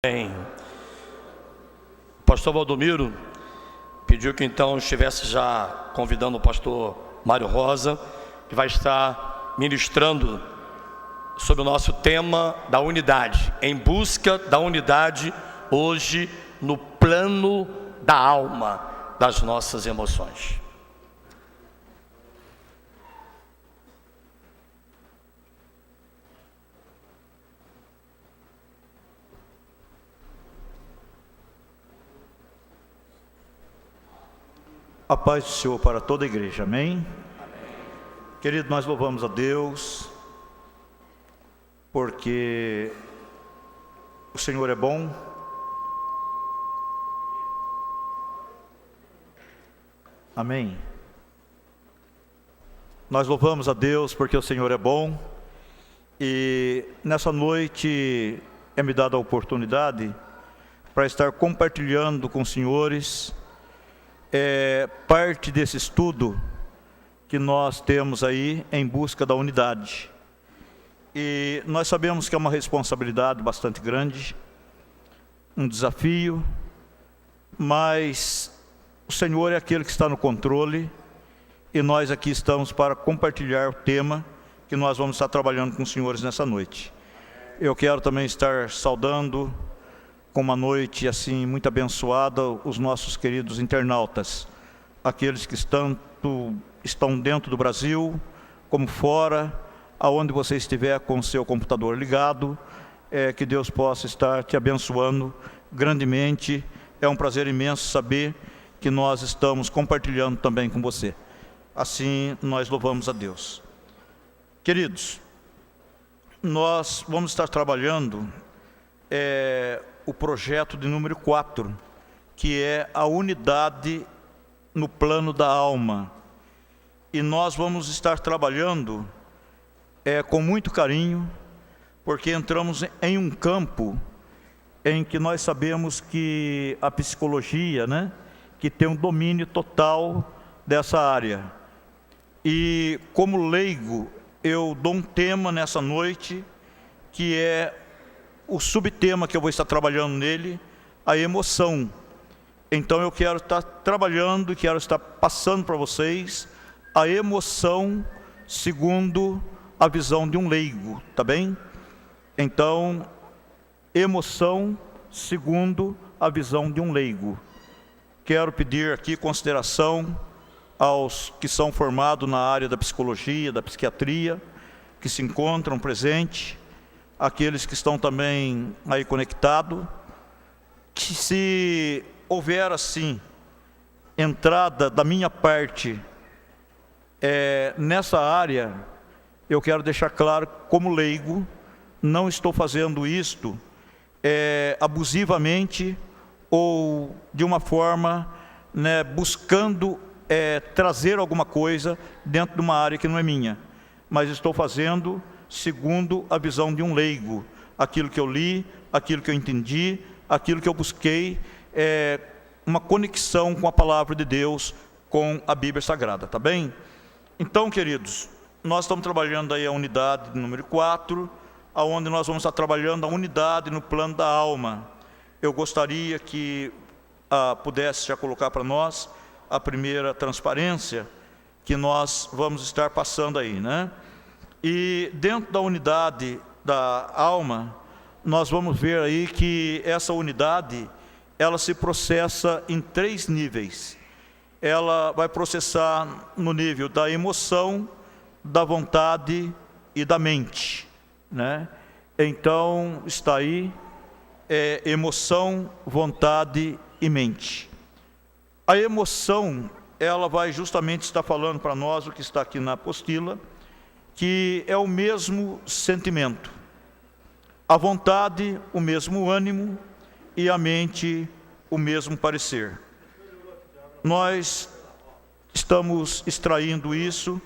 Bem, o pastor Valdomiro pediu que então estivesse já convidando o pastor Mário Rosa, que vai estar ministrando sobre o nosso tema da unidade, em busca da unidade hoje no plano da alma, das nossas emoções. A paz do Senhor para toda a igreja, amém? Querido, nós louvamos a Deus, porque o Senhor é bom, amém? Nós louvamos a Deus porque o Senhor é bom, e nessa noite é me dada a oportunidade para estar compartilhando com os senhores parte desse estudo que nós temos aí em busca da unidade. E nós sabemos que é uma responsabilidade bastante grande, um desafio, mas o Senhor é aquele que está no controle, e nós aqui estamos para compartilhar o tema que nós vamos estar trabalhando com os senhores nessa noite. Eu quero também estar saudando com uma noite assim muito abençoada os nossos queridos internautas, aqueles que estão dentro do Brasil, como fora, aonde você estiver com o seu computador ligado, que Deus possa estar te abençoando grandemente. É um prazer imenso saber que nós estamos compartilhando também com você. Assim nós louvamos a Deus. Queridos, nós vamos estar trabalhando o projeto de número 4, que é a unidade no plano da alma. E nós vamos estar trabalhando com muito carinho, porque entramos em um campo em que nós sabemos que a psicologia, que tem um domínio total dessa área. E como leigo, eu dou um tema nessa noite, que é o subtema que eu vou estar trabalhando nele, a emoção. Então eu quero estar trabalhando e quero estar passando para vocês a emoção segundo a visão de um leigo, tá bem? Então, emoção segundo a visão de um leigo. Quero pedir aqui consideração aos que são formados na área da psicologia, da psiquiatria, que se encontram presentes, aqueles que estão também aí conectados, que se houver assim, entrada da minha parte nessa área, eu quero deixar claro, como leigo, não estou fazendo isto abusivamente ou de uma forma buscando trazer alguma coisa dentro de uma área que não é minha, mas estou fazendo segundo a visão de um leigo, aquilo que eu li, aquilo que eu entendi, aquilo que eu busquei, uma conexão com a palavra de Deus, com a Bíblia Sagrada, tá bem? Então, queridos, nós estamos trabalhando aí a unidade número 4, aonde nós vamos estar trabalhando a unidade no plano da alma. Eu gostaria que pudesse já colocar para nós a primeira transparência que nós vamos estar passando aí, E dentro da unidade da alma, nós vamos ver aí que essa unidade, ela se processa em 3 níveis. Ela vai processar no nível da emoção, da vontade e da mente, Então, está aí emoção, vontade e mente. A emoção, ela vai justamente estar falando para nós o que está aqui na apostila, que é o mesmo sentimento, a vontade, o mesmo ânimo, e a mente, o mesmo parecer. Nós estamos extraindo isso,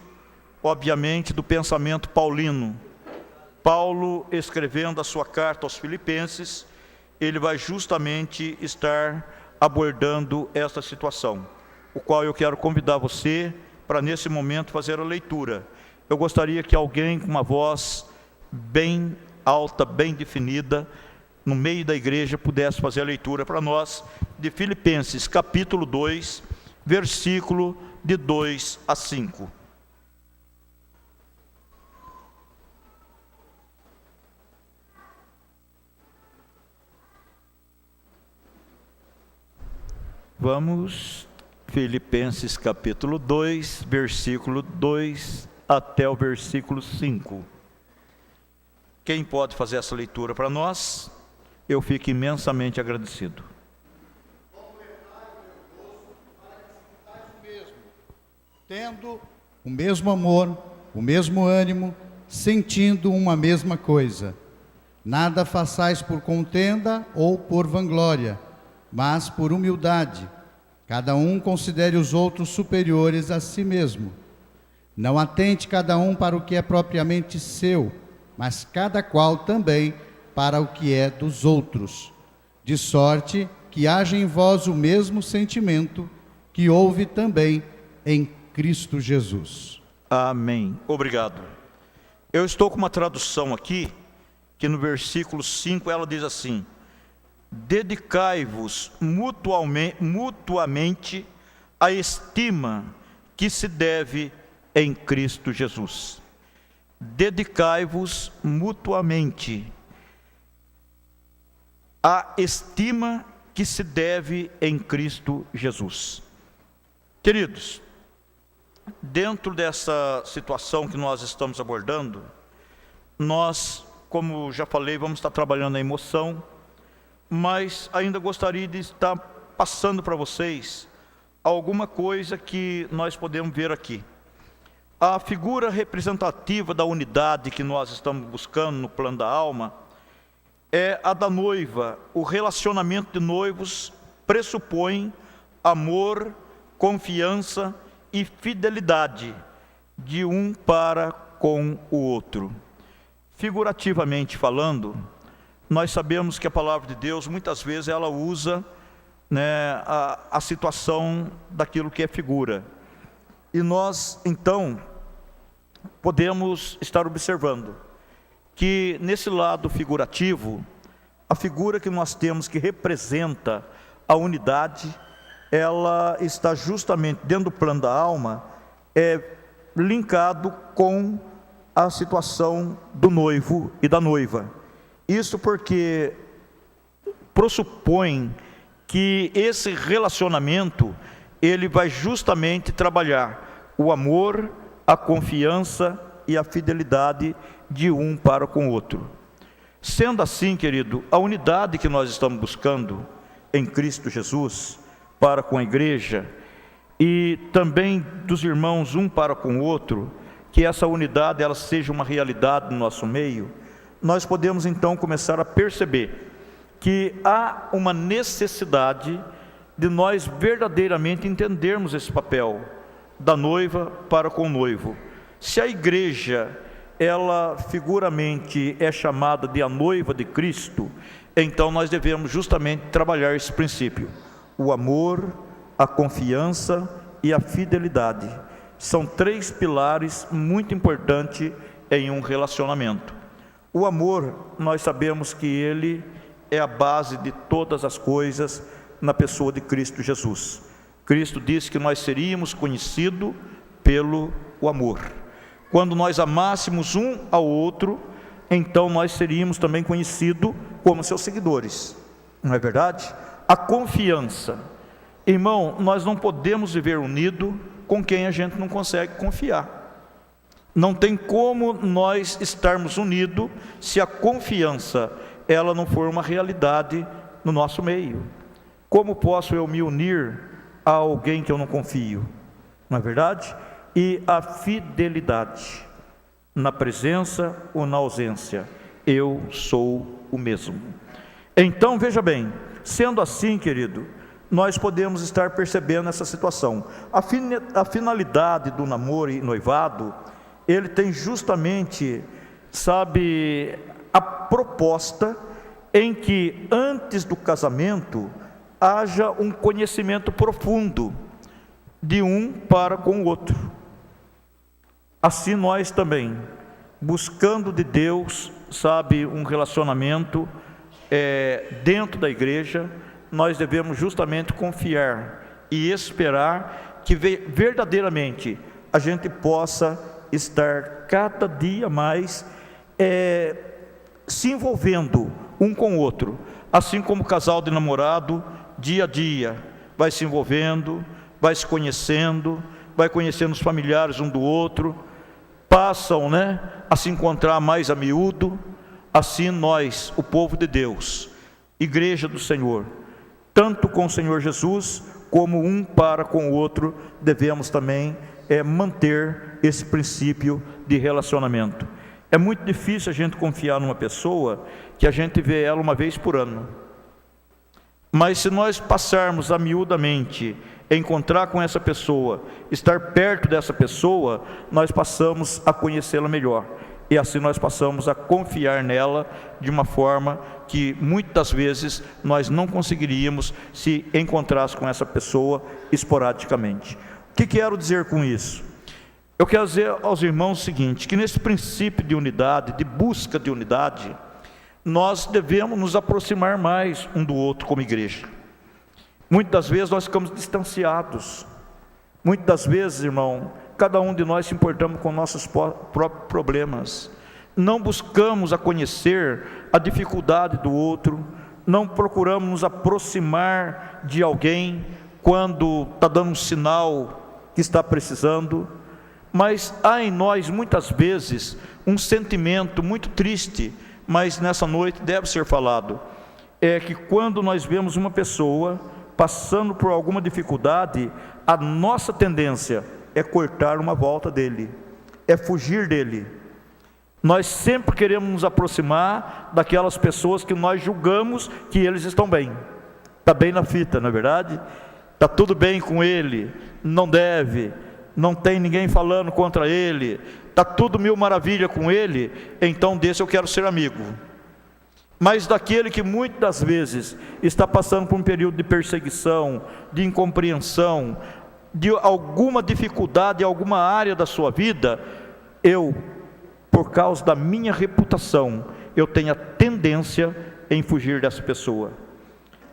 obviamente, do pensamento paulino. Paulo, escrevendo a sua carta aos Filipenses, ele vai justamente estar abordando essa situação, o qual eu quero convidar você para, nesse momento, fazer a leitura. Eu gostaria que alguém com uma voz bem alta, bem definida, no meio da igreja, pudesse fazer a leitura para nós de Filipenses, capítulo 2, versículo de 2 a 5. Vamos, Filipenses capítulo 2, versículo 2 até o versículo 5. Quem pode fazer essa leitura para nós? Eu fico imensamente agradecido. Tendo o mesmo amor, o mesmo ânimo, sentindo uma mesma coisa. Nada façais por contenda ou por vanglória, mas por humildade. Cada um considere os outros superiores a si mesmo. Não atente cada um para o que é propriamente seu, mas cada qual também para o que é dos outros. De sorte que haja em vós o mesmo sentimento que houve também em Cristo Jesus. Amém. Obrigado. Eu estou com uma tradução aqui, que no versículo 5 ela diz assim: dedicai-vos mutuamente à estima que se deve em Cristo Jesus. Dedicai-vos mutuamente à estima que se deve em Cristo Jesus. Queridos, dentro dessa situação que nós estamos abordando, nós, como já falei, vamos estar trabalhando a emoção, mas ainda gostaria de estar passando para vocês alguma coisa que nós podemos ver aqui. A figura representativa da unidade que nós estamos buscando no plano da alma é a da noiva. O relacionamento de noivos pressupõe amor, confiança e fidelidade de um para com o outro. Figurativamente falando, nós sabemos que a palavra de Deus, muitas vezes, ela usa a situação daquilo que é figura. E nós, então, podemos estar observando que, nesse lado figurativo, a figura que nós temos que representa a unidade, ela está justamente dentro do plano da alma, linkado com a situação do noivo e da noiva. Isso porque pressupõe que esse relacionamento, ele vai justamente trabalhar o amor, a confiança e a fidelidade de um para com o outro. Sendo assim, querido, a unidade que nós estamos buscando em Cristo Jesus, para com a igreja, e também dos irmãos um para com o outro, que essa unidade ela seja uma realidade no nosso meio, nós podemos então começar a perceber que há uma necessidade de nós verdadeiramente entendermos esse papel da noiva para com o noivo. Se a igreja, ela figuramente é chamada de a noiva de Cristo, então nós devemos justamente trabalhar esse princípio. O amor, a confiança e a fidelidade são três pilares muito importantes em um relacionamento. O amor, nós sabemos que ele é a base de todas as coisas na pessoa de Cristo Jesus. Cristo disse que nós seríamos conhecidos pelo amor. Quando nós amássemos um ao outro, então nós seríamos também conhecidos como seus seguidores. Não é verdade? A confiança. Irmão, nós não podemos viver unido com quem a gente não consegue confiar. Não tem como nós estarmos unidos se a confiança ela não for uma realidade no nosso meio. Como posso eu me unir a alguém que eu não confio? Não é verdade? E a fidelidade, na presença ou na ausência, eu sou o mesmo. Então veja bem, sendo assim, querido, nós podemos estar percebendo essa situação. A finalidade do namoro e noivado, ele tem justamente, a proposta em que antes do casamento haja um conhecimento profundo de um para com o outro. Assim nós também, buscando de Deus, um relacionamento dentro da igreja, nós devemos justamente confiar e esperar que verdadeiramente a gente possa estar cada dia mais se envolvendo um com o outro, assim como o casal de namorado, dia a dia, vai se envolvendo, vai se conhecendo, vai conhecendo os familiares um do outro, passam a se encontrar mais a miúdo. Assim nós, o povo de Deus, igreja do Senhor, tanto com o Senhor Jesus, como um para com o outro, devemos também manter esse princípio de relacionamento. É muito difícil a gente confiar numa pessoa que a gente vê ela uma vez por ano. Mas se nós passarmos amiudamente, encontrar com essa pessoa, estar perto dessa pessoa, nós passamos a conhecê-la melhor. E assim nós passamos a confiar nela de uma forma que muitas vezes nós não conseguiríamos se encontrasse com essa pessoa esporadicamente. O que quero dizer com isso? Eu quero dizer aos irmãos o seguinte, que nesse princípio de unidade, de busca de unidade, nós devemos nos aproximar mais um do outro como igreja. Muitas das vezes nós ficamos distanciados. Muitas das vezes, irmão, cada um de nós se importamos com nossos próprios problemas. Não buscamos a conhecer a dificuldade do outro, não procuramos nos aproximar de alguém quando está dando um sinal que está precisando. Mas há em nós muitas vezes um sentimento muito triste, mas nessa noite deve ser falado, é que quando nós vemos uma pessoa passando por alguma dificuldade, a nossa tendência é cortar uma volta dele, é fugir dele. Nós sempre queremos nos aproximar daquelas pessoas que nós julgamos que eles estão bem. Está bem na fita, não é verdade? Está tudo bem com ele, não deve, não tem ninguém falando contra ele, está tudo mil maravilha com ele, então desse eu quero ser amigo. Mas daquele que muitas das vezes está passando por um período de perseguição, de incompreensão, de alguma dificuldade em alguma área da sua vida, por causa da minha reputação, eu tenho a tendência em fugir dessa pessoa.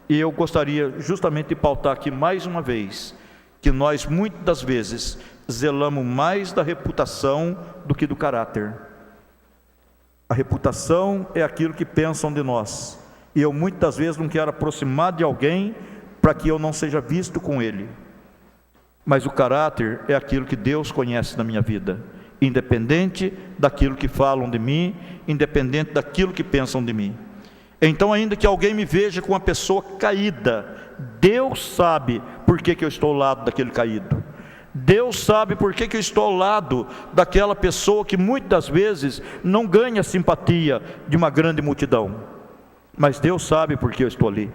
E eu gostaria justamente de pautar aqui mais uma vez, que nós muitas das vezes zelamos mais da reputação do que do caráter. A reputação é aquilo que pensam de nós, e eu muitas vezes não quero aproximar de alguém para que eu não seja visto com ele. Mas o caráter é aquilo que Deus conhece na minha vida, independente daquilo que falam de mim, independente daquilo que pensam de mim. Então, ainda que alguém me veja com uma pessoa caída, Deus sabe por que eu estou ao lado daquele caído. Deus sabe por que eu estou ao lado daquela pessoa que muitas vezes não ganha a simpatia de uma grande multidão. Mas Deus sabe por que eu estou ali.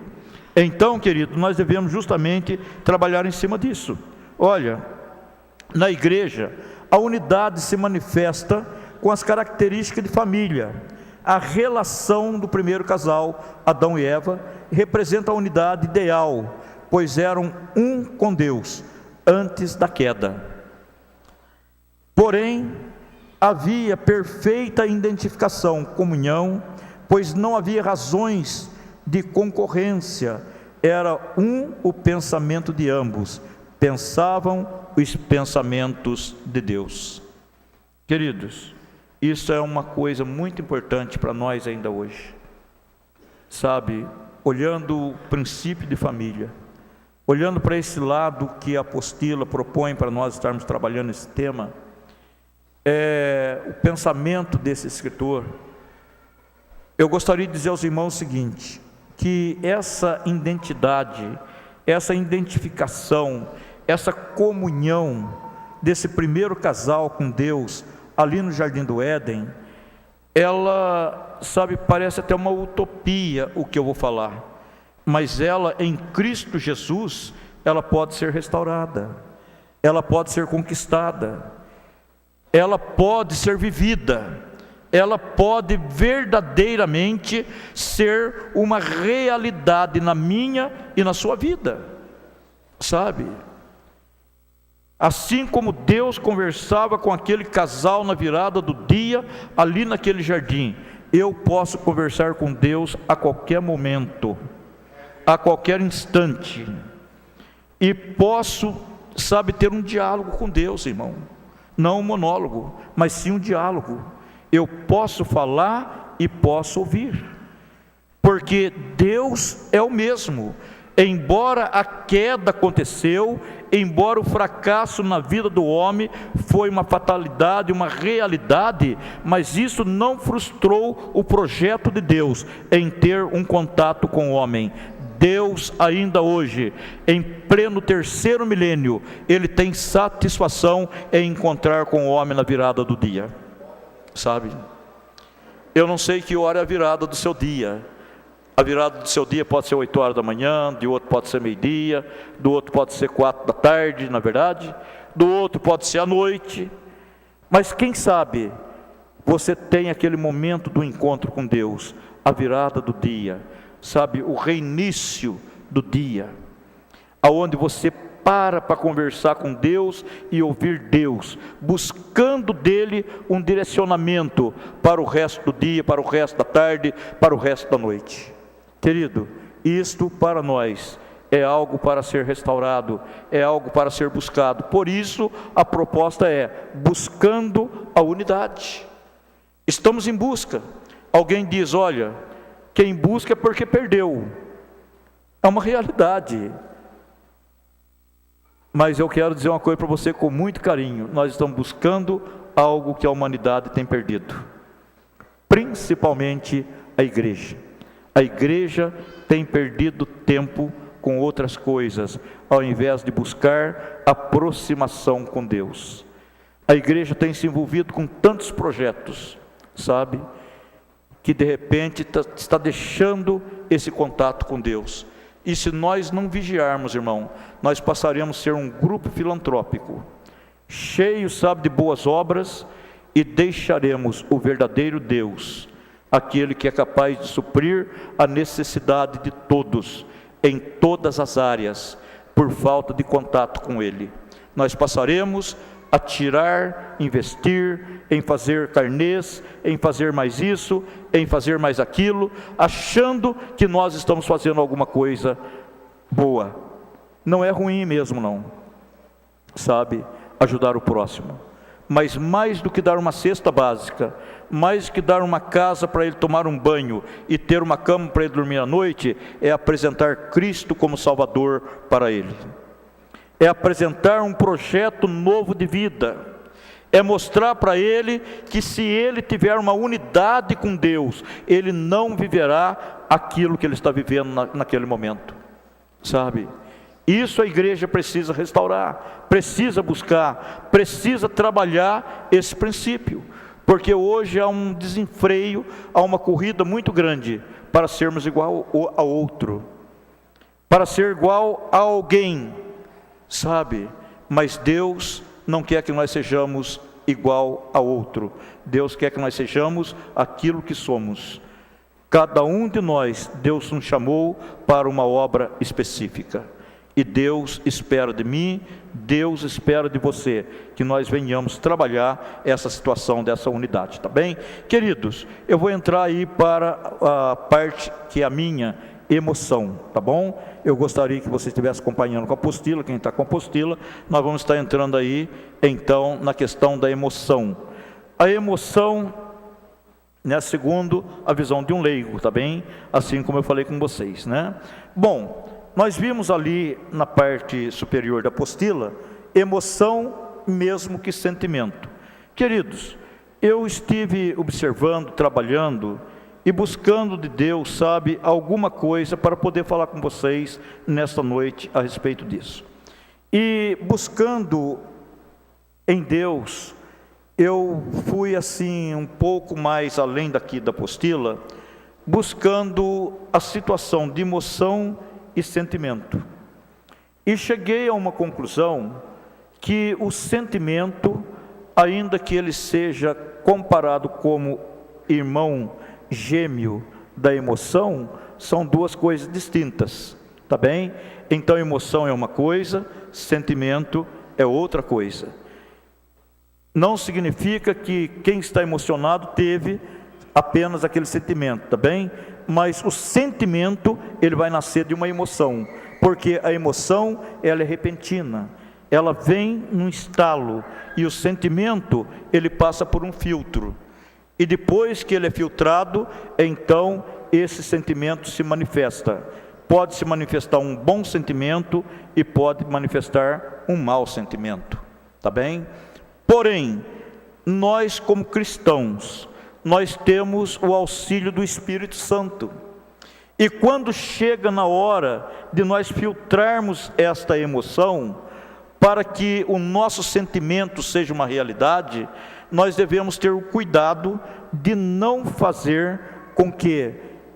Então, querido, nós devemos justamente trabalhar em cima disso. Olha, na igreja, a unidade se manifesta com as características de família. A relação do primeiro casal, Adão e Eva, representa a unidade ideal, pois eram um com Deus antes da queda. Porém, havia perfeita identificação, comunhão, pois não havia razões de concorrência. Era o pensamento de ambos, pensavam os pensamentos de Deus. Queridos, isso é uma coisa muito importante para nós ainda hoje. Sabe, olhando o princípio de família, olhando para esse lado que a apostila propõe para nós estarmos trabalhando esse tema, o pensamento desse escritor, eu gostaria de dizer aos irmãos o seguinte, que essa identidade, essa identificação, essa comunhão desse primeiro casal com Deus, ali no Jardim do Éden, ela, sabe, parece até uma utopia o que eu vou falar, mas ela em Cristo Jesus, ela pode ser restaurada, ela pode ser conquistada, ela pode ser vivida, ela pode verdadeiramente ser uma realidade na minha e na sua vida, sabe? Assim como Deus conversava com aquele casal na virada do dia, ali naquele jardim, eu posso conversar com Deus a qualquer momento, a qualquer instante, e posso, ter um diálogo com Deus, irmão. Não um monólogo, mas sim um diálogo. Eu posso falar e posso ouvir, porque Deus é o mesmo. Embora a queda aconteceu, embora o fracasso na vida do homem foi uma fatalidade, uma realidade, mas isso não frustrou o projeto de Deus em ter um contato com o homem. Deus ainda hoje, em pleno 3º milênio, Ele tem satisfação em encontrar com o homem na virada do dia. Eu não sei que hora é a virada do seu dia. A virada do seu dia pode ser 8 horas da manhã, de outro pode ser meio-dia, do outro pode ser 4 da tarde, na verdade, do outro pode ser à noite, mas quem sabe você tem aquele momento do encontro com Deus, a virada do dia, o reinício do dia, aonde você para conversar com Deus e ouvir Deus, buscando dele um direcionamento para o resto do dia, para o resto da tarde, para o resto da noite. Querido, isto para nós é algo para ser restaurado, é algo para ser buscado. Por isso a proposta é buscando a unidade. Estamos em busca. Alguém diz, olha, quem busca é porque perdeu. É uma realidade. Mas eu quero dizer uma coisa para você com muito carinho. Nós estamos buscando algo que a humanidade tem perdido, principalmente a igreja. A igreja tem perdido tempo com outras coisas, ao invés de buscar aproximação com Deus. A igreja tem se envolvido com tantos projetos, que de repente está deixando esse contato com Deus. E se nós não vigiarmos, irmão, nós passaremos a ser um grupo filantrópico, cheio, de boas obras, e deixaremos o verdadeiro Deus, aquele que é capaz de suprir a necessidade de todos, em todas as áreas, por falta de contato com Ele. Nós passaremos a tirar, investir, em fazer carnês, em fazer mais isso, em fazer mais aquilo, achando que nós estamos fazendo alguma coisa boa. Não é ruim mesmo não, ajudar o próximo. Mas mais do que dar uma cesta básica, mais do que dar uma casa para ele tomar um banho e ter uma cama para ele dormir à noite, é apresentar Cristo como Salvador para ele. É apresentar um projeto novo de vida. É mostrar para ele que se ele tiver uma unidade com Deus, ele não viverá aquilo que ele está vivendo naquele momento. Isso a igreja precisa restaurar, precisa buscar, precisa trabalhar esse princípio, porque hoje há um desenfreio, há uma corrida muito grande para sermos igual a outro, para ser igual a alguém, mas Deus não quer que nós sejamos igual a outro. Deus quer que nós sejamos aquilo que somos. Cada um de nós, Deus nos chamou para uma obra específica. E Deus espera de mim, Deus espera de você, que nós venhamos trabalhar essa situação dessa unidade, tá bem? Queridos, eu vou entrar aí para a parte que é a minha emoção, tá bom? Eu gostaria que você estivesse acompanhando com a apostila, quem está com a apostila, nós vamos estar entrando aí, então, na questão da emoção. A emoção, segundo a visão de um leigo, tá bem? Assim como eu falei com vocês, Bom, nós vimos ali na parte superior da apostila, emoção mesmo que sentimento. Queridos, eu estive observando, trabalhando e buscando de Deus, alguma coisa para poder falar com vocês nesta noite a respeito disso. E buscando em Deus, eu fui assim um pouco mais além daqui da apostila, buscando a situação de emoção e sentimento. E cheguei a uma conclusão que o sentimento, ainda que ele seja comparado como irmão gêmeo da emoção, são duas coisas distintas, tá bem? Então emoção é uma coisa, sentimento é outra coisa. Não significa que quem está emocionado teve apenas aquele sentimento, tá bem? Mas o sentimento, ele vai nascer de uma emoção, porque a emoção, ela é repentina, ela vem num estalo, e o sentimento, ele passa por um filtro, e depois que ele é filtrado, então esse sentimento se manifesta. Pode se manifestar um bom sentimento e pode manifestar um mau sentimento, tá bem? Porém, nós como cristãos, nós temos o auxílio do Espírito Santo, e quando chega na hora de nós filtrarmos esta emoção, para que o nosso sentimento seja uma realidade, nós devemos ter o cuidado de não fazer com que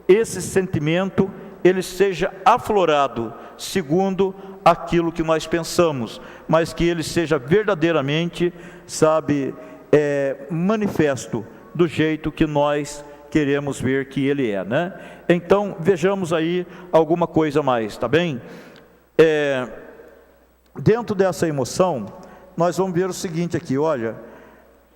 esse sentimento ele seja aflorado segundo aquilo que nós pensamos, mas que ele seja verdadeiramente, manifesto do jeito que nós queremos ver que ele é, né? Então, vejamos aí alguma coisa mais, tá bem? Dentro dessa emoção, nós vamos ver o seguinte aqui, olha,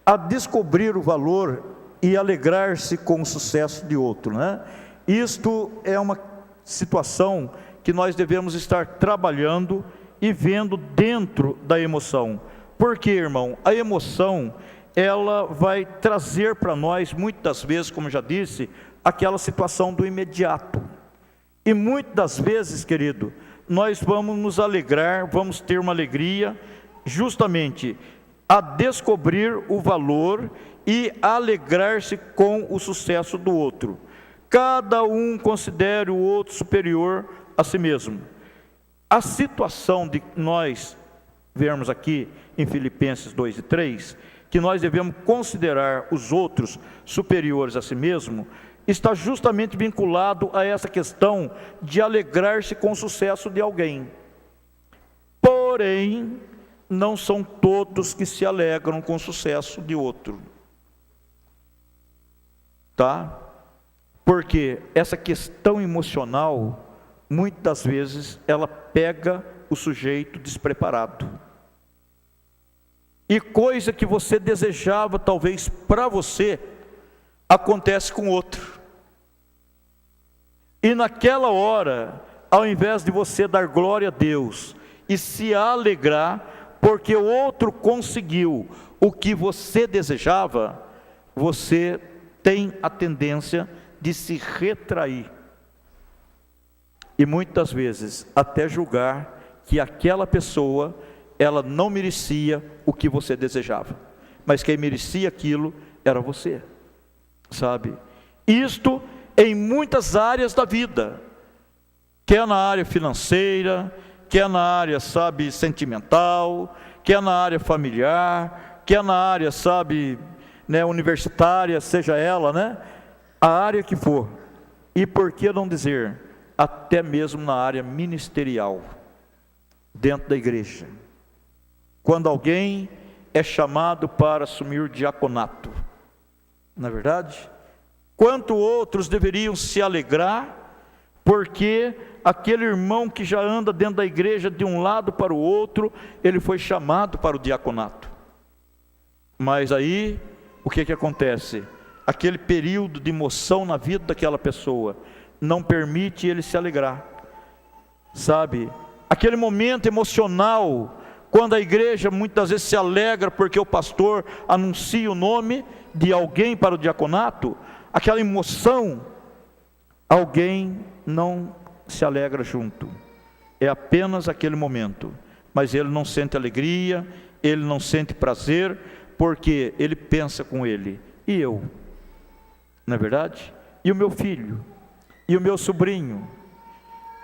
a descobrir o valor e alegrar-se com o sucesso de outro, né? Isto é uma situação que nós devemos estar trabalhando e vendo dentro da emoção. Porque, irmão, a emoção, ela vai trazer para nós, muitas vezes, como já disse, aquela situação do imediato. E muitas das vezes, querido, nós vamos nos alegrar, vamos ter uma alegria, justamente a descobrir o valor e alegrar-se com o sucesso do outro. Cada um considere o outro superior a si mesmo. A situação de nós vermos aqui em Filipenses 2 e 3, que nós devemos considerar os outros superiores a si mesmo, está justamente vinculado a essa questão de alegrar-se com o sucesso de alguém. Porém, não são todos que se alegram com o sucesso de outro, tá? Porque essa questão emocional, muitas vezes, ela pega o sujeito despreparado. E coisa que você desejava, talvez para você, acontece com outro. E naquela hora, ao invés de você dar glória a Deus e se alegrar, porque o outro conseguiu o que você desejava, você tem a tendência de se retrair. E muitas vezes até julgar que aquela pessoa, ela não merecia o que você desejava, mas quem merecia aquilo era você, sabe? Isto em muitas áreas da vida, quer na área financeira, quer na área, sentimental, quer na área familiar, quer na área, universitária, seja ela, né? A área que for, e por que não dizer, até mesmo na área ministerial, dentro da igreja, quando alguém é chamado para assumir o diaconato, não é verdade? Quanto outros deveriam se alegrar, porque aquele irmão que já anda dentro da igreja de um lado para o outro, ele foi chamado para o diaconato. Mas aí, o que acontece? Aquele período de emoção na vida daquela pessoa não permite ele se alegrar, sabe? Aquele momento emocional, quando a igreja muitas vezes se alegra porque o pastor anuncia o nome de alguém para o diaconato, aquela emoção, alguém não se alegra junto, é apenas aquele momento, mas ele não sente alegria, ele não sente prazer, porque ele pensa com ele, e eu? Não é verdade? E o meu filho? E o meu sobrinho?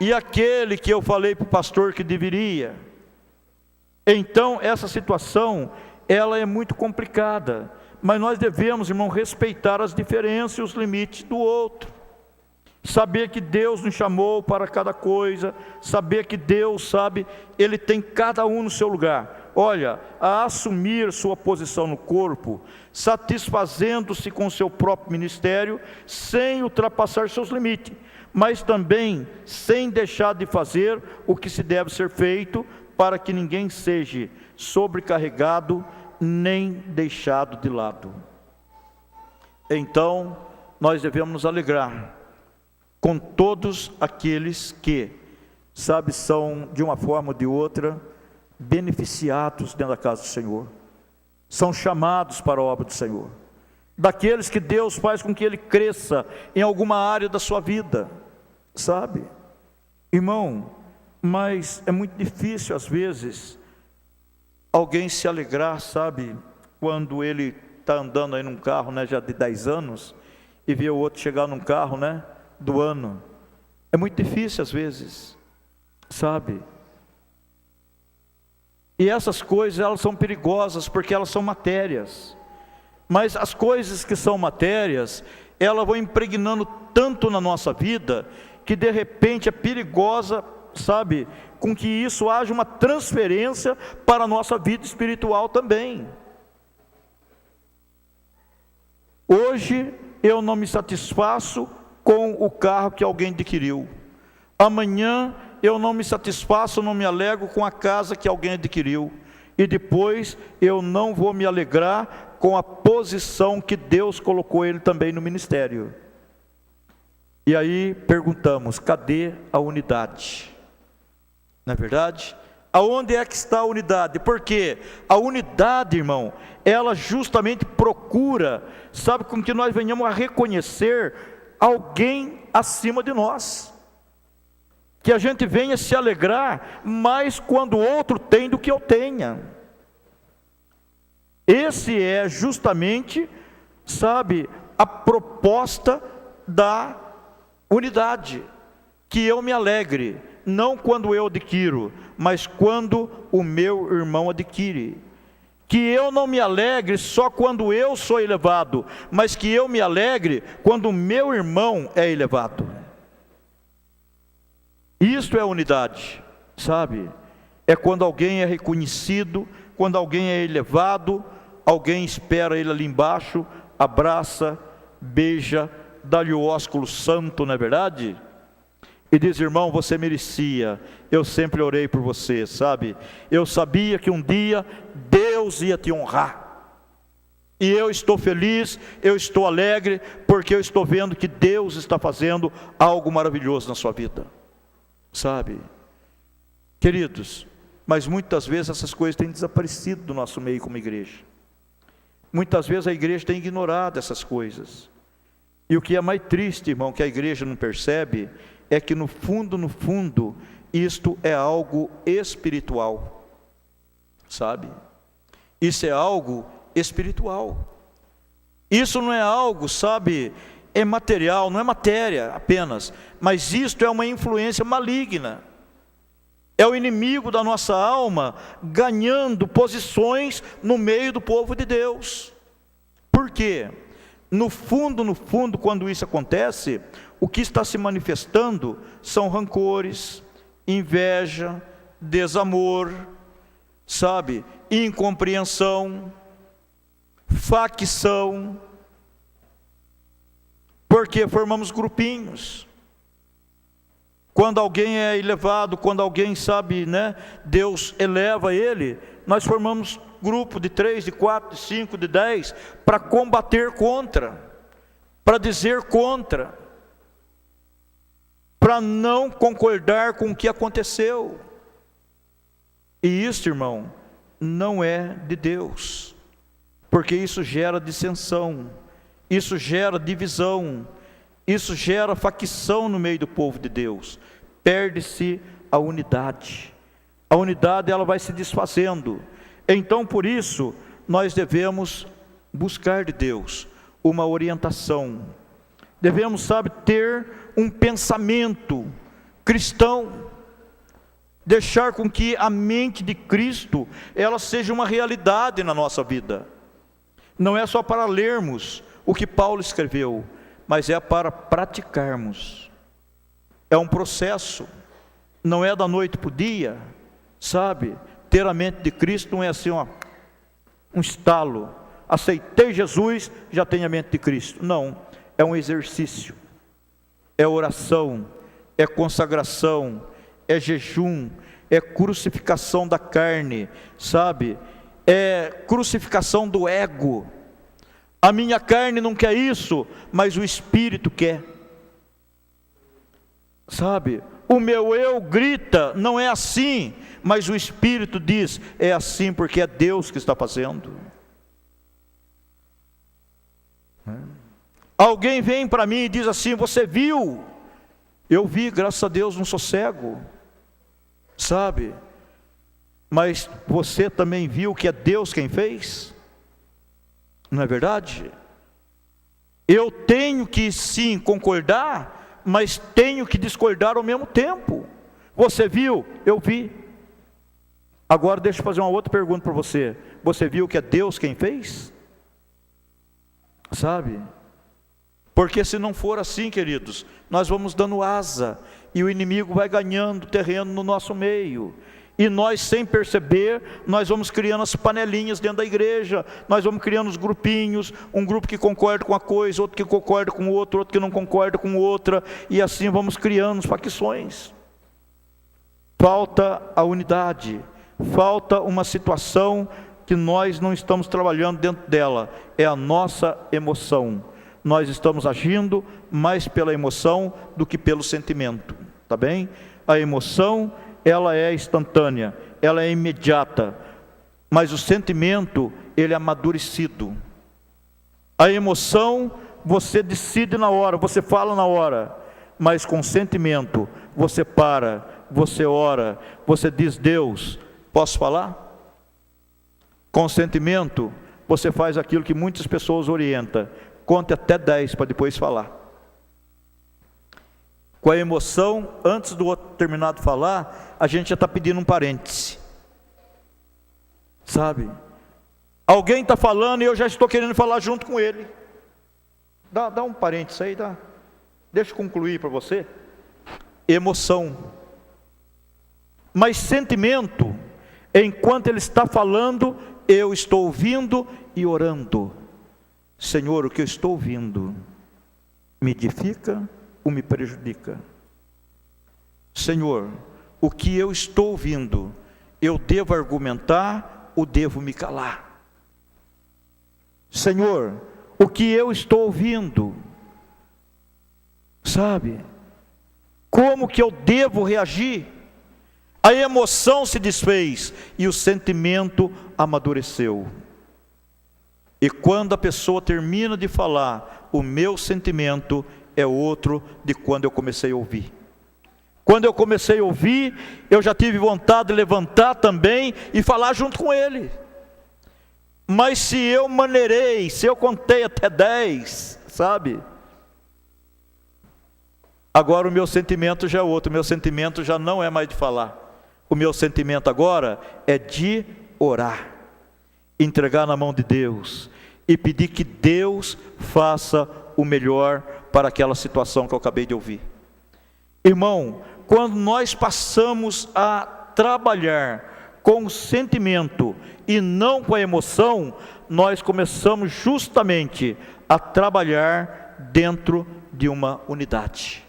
E aquele que eu falei para o pastor que deveria? Então, essa situação, ela é muito complicada, mas nós devemos, irmão, respeitar as diferenças e os limites do outro, saber que Deus nos chamou para cada coisa, saber que Deus, Ele tem cada um no seu lugar. Olha, a assumir sua posição no corpo, satisfazendo-se com seu próprio ministério, sem ultrapassar seus limites, mas também sem deixar de fazer o que se deve ser feito, para que ninguém seja sobrecarregado, nem deixado de lado. Então, nós devemos nos alegrar com todos aqueles que, sabe, são de uma forma ou de outra beneficiados dentro da casa do Senhor, são chamados para a obra do Senhor, daqueles que Deus faz com que ele cresça em alguma área da sua vida, sabe, irmão, mas é muito difícil às vezes alguém se alegrar, sabe, quando ele está andando aí num carro, né, já de 10 anos, e vê o outro chegar num carro, né, do ano. É muito difícil às vezes, sabe? E essas coisas, elas são perigosas, porque elas são matérias. Mas as coisas que são matérias, elas vão impregnando tanto na nossa vida, que de repente é perigosa, sabe, com que isso haja uma transferência para a nossa vida espiritual também. Hoje eu não me satisfaço com o carro que alguém adquiriu. Amanhã eu não me satisfaço, não me alegro com a casa que alguém adquiriu. E depois eu não vou me alegrar com a posição que Deus colocou ele também no ministério. E aí perguntamos, cadê a unidade? Não é verdade? Aonde é que está a unidade? Porque a unidade, irmão, ela justamente procura, sabe, com que nós venhamos a reconhecer alguém acima de nós, que a gente venha se alegrar mais quando o outro tem do que eu tenha. Esse é justamente, sabe, a proposta da unidade, que eu me alegre, não quando eu adquiro, mas quando o meu irmão adquire. Que eu não me alegre só quando eu sou elevado, mas que eu me alegre quando o meu irmão é elevado. Isto é unidade, sabe? É quando alguém é reconhecido, quando alguém é elevado, alguém espera ele ali embaixo, abraça, beija, dá-lhe o ósculo santo, não é verdade? E diz, irmão, você merecia, eu sempre orei por você, sabe? Eu sabia que um dia Deus ia te honrar. E eu estou feliz, eu estou alegre, porque eu estou vendo que Deus está fazendo algo maravilhoso na sua vida. Sabe? Queridos, mas muitas vezes essas coisas têm desaparecido do nosso meio como igreja. Muitas vezes a igreja tem ignorado essas coisas. E o que é mais triste, irmão, que a igreja não percebe, é que no fundo, isto é algo espiritual, sabe? Isso é algo espiritual. Isso não é algo, sabe, é material, não é matéria apenas, mas isto é uma influência maligna. É o inimigo da nossa alma ganhando posições no meio do povo de Deus. Por quê? No fundo, quando isso acontece, o que está se manifestando são rancores, inveja, desamor, sabe, incompreensão, facção, porque formamos grupinhos. Quando alguém é elevado, quando alguém sabe, né, Deus eleva ele, nós formamos grupo de 3, de 4, de 5, de 10, para combater contra, para dizer contra, para não concordar com o que aconteceu. E isso, irmão, não é de Deus, porque isso gera dissensão, isso gera divisão, isso gera facção no meio do povo de Deus. Perde-se a unidade. A unidade, ela vai se desfazendo. Então, por isso, nós devemos buscar de Deus uma orientação. Devemos, sabe, ter um pensamento cristão. Deixar com que a mente de Cristo, ela seja uma realidade na nossa vida. Não é só para lermos o que Paulo escreveu, mas é para praticarmos. É um processo, não é da noite para o dia, sabe? Ter a mente de Cristo não é assim, ó, um estalo. Aceitei Jesus, já tenho a mente de Cristo. Não, é um exercício, é oração, é consagração, é jejum, é crucificação da carne, sabe? É crucificação do ego. A minha carne não quer isso, mas o Espírito quer. Sabe? O meu eu grita, não é assim, mas o Espírito diz, é assim porque é Deus que está fazendo. Alguém vem para mim e diz assim: você viu? Eu vi, graças a Deus, não sou cego. Sabe? Mas você também viu que é Deus quem fez? Não é verdade? Eu tenho que sim concordar, mas tenho que discordar ao mesmo tempo. Você viu? Eu vi. Agora deixa eu fazer uma outra pergunta para você. Você viu que é Deus quem fez? Sabe? Porque se não for assim, queridos, nós vamos dando asa, e o inimigo vai ganhando terreno no nosso meio, e nós, sem perceber, nós vamos criando as panelinhas dentro da igreja, nós vamos criando os grupinhos, um grupo que concorda com uma coisa, outro que concorda com outro, outro que não concorda com outra, e assim vamos criando as facções. Falta a unidade, falta uma situação que nós não estamos trabalhando dentro dela, é a nossa emoção. Nós estamos agindo mais pela emoção do que pelo sentimento, tá bem? A emoção, ela é instantânea, ela é imediata, mas o sentimento, ele é amadurecido. A emoção, você decide na hora, você fala na hora, mas com sentimento, você para, você ora, você diz: Deus, posso falar? Com sentimento, você faz aquilo que muitas pessoas orientam: conte até 10 para depois falar. Com a emoção, antes do outro terminar de falar, a gente já está pedindo um parêntese. Sabe? Alguém está falando e eu já estou querendo falar junto com ele. Dá um parêntese aí, dá. Deixa eu concluir para você. Emoção. Mas sentimento, enquanto ele está falando, eu estou ouvindo e orando. Senhor, o que eu estou ouvindo me edifica ou me prejudica? Senhor, o que eu estou ouvindo, eu devo argumentar ou devo me calar? Senhor, o que eu estou ouvindo, sabe, como que eu devo reagir? A emoção se desfez e o sentimento amadureceu. E quando a pessoa termina de falar, o meu sentimento é outro de quando eu comecei a ouvir. Quando eu comecei a ouvir, eu já tive vontade de levantar também e falar junto com ele. Mas se eu maneirei, se eu contei até 10, sabe? Agora o meu sentimento já é outro, o meu sentimento já não é mais de falar. O meu sentimento agora é de orar, entregar na mão de Deus e pedir que Deus faça o melhor para aquela situação que eu acabei de ouvir. Irmão, quando nós passamos a trabalhar com o sentimento e não com a emoção, nós começamos justamente a trabalhar dentro de uma unidade.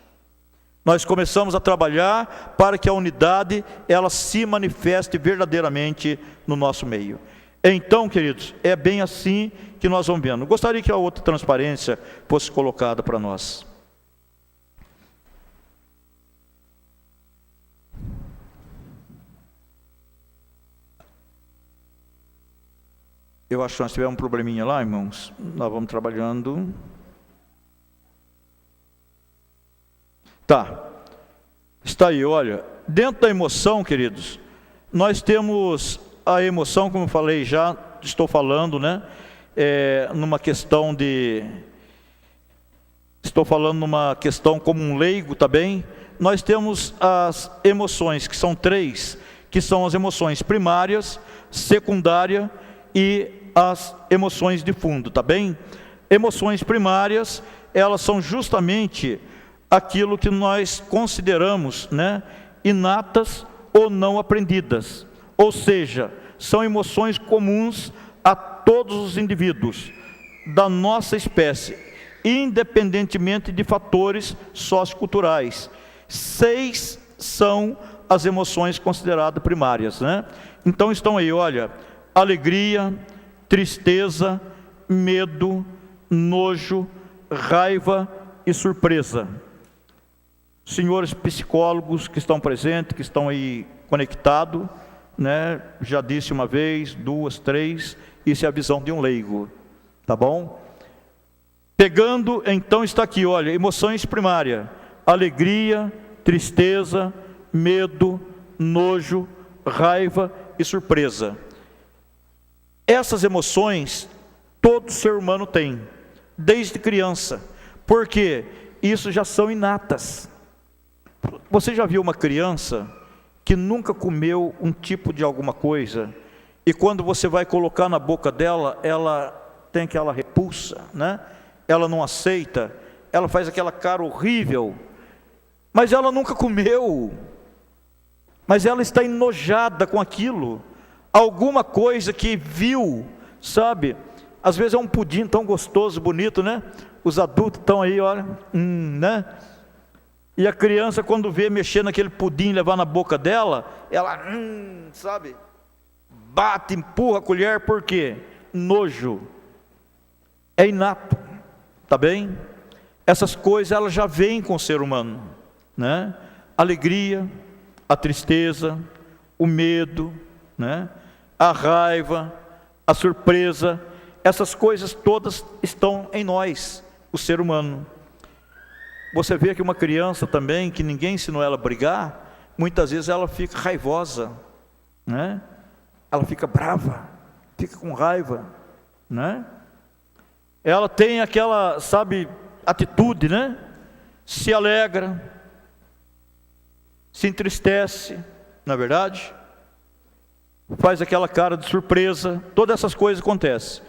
Nós começamos a trabalhar para que a unidade, ela se manifeste verdadeiramente no nosso meio. Então, queridos, é bem assim que nós vamos vendo. Gostaria que a outra transparência fosse colocada para nós. Eu acho que nós tivemos um probleminha lá, irmãos. Nós vamos trabalhando. Tá, está aí, olha, dentro da emoção, queridos, nós temos a emoção, como eu falei já, estou falando, né, numa questão de, estou falando numa questão como um leigo também, nós temos as emoções, que são 3, que são as emoções primárias, secundária e as emoções de fundo, tá bem? Emoções primárias, elas são justamente aquilo que nós consideramos, né, inatas ou não aprendidas, ou seja, são emoções comuns a todos os indivíduos da nossa espécie, independentemente de fatores socioculturais. 6 são as emoções consideradas primárias, né? Então estão aí, olha, alegria, tristeza, medo, nojo, raiva e surpresa. Senhores psicólogos que estão presentes, que estão aí conectados, né? Já disse uma vez, 2, 3, isso é a visão de um leigo, tá bom? Pegando, então está aqui, olha, emoções primárias: alegria, tristeza, medo, nojo, raiva e surpresa. Essas emoções todo ser humano tem, desde criança, porque isso já são inatas. Você já viu uma criança que nunca comeu um tipo de alguma coisa, e quando você vai colocar na boca dela, ela tem aquela repulsa, né? Ela não aceita, ela faz aquela cara horrível, mas ela nunca comeu, mas ela está enojada com aquilo, alguma coisa que viu, sabe? Às vezes é um pudim tão gostoso, bonito, né? Os adultos estão aí, olha, né? E a criança, quando vê mexer naquele pudim e levar na boca dela, ela, sabe? Bate, empurra a colher, por quê? Nojo. É inato, tá bem? Essas coisas, elas já vêm com o ser humano, né? Alegria, a tristeza, o medo, né? A raiva, a surpresa, essas coisas todas estão em nós, o ser humano. Você vê que uma criança também, que ninguém ensinou ela a brigar, muitas vezes ela fica raivosa, né? Ela fica brava, fica com raiva, né? Ela tem aquela, sabe, atitude, né? Se alegra, se entristece, não é verdade? Faz aquela cara de surpresa, todas essas coisas acontecem.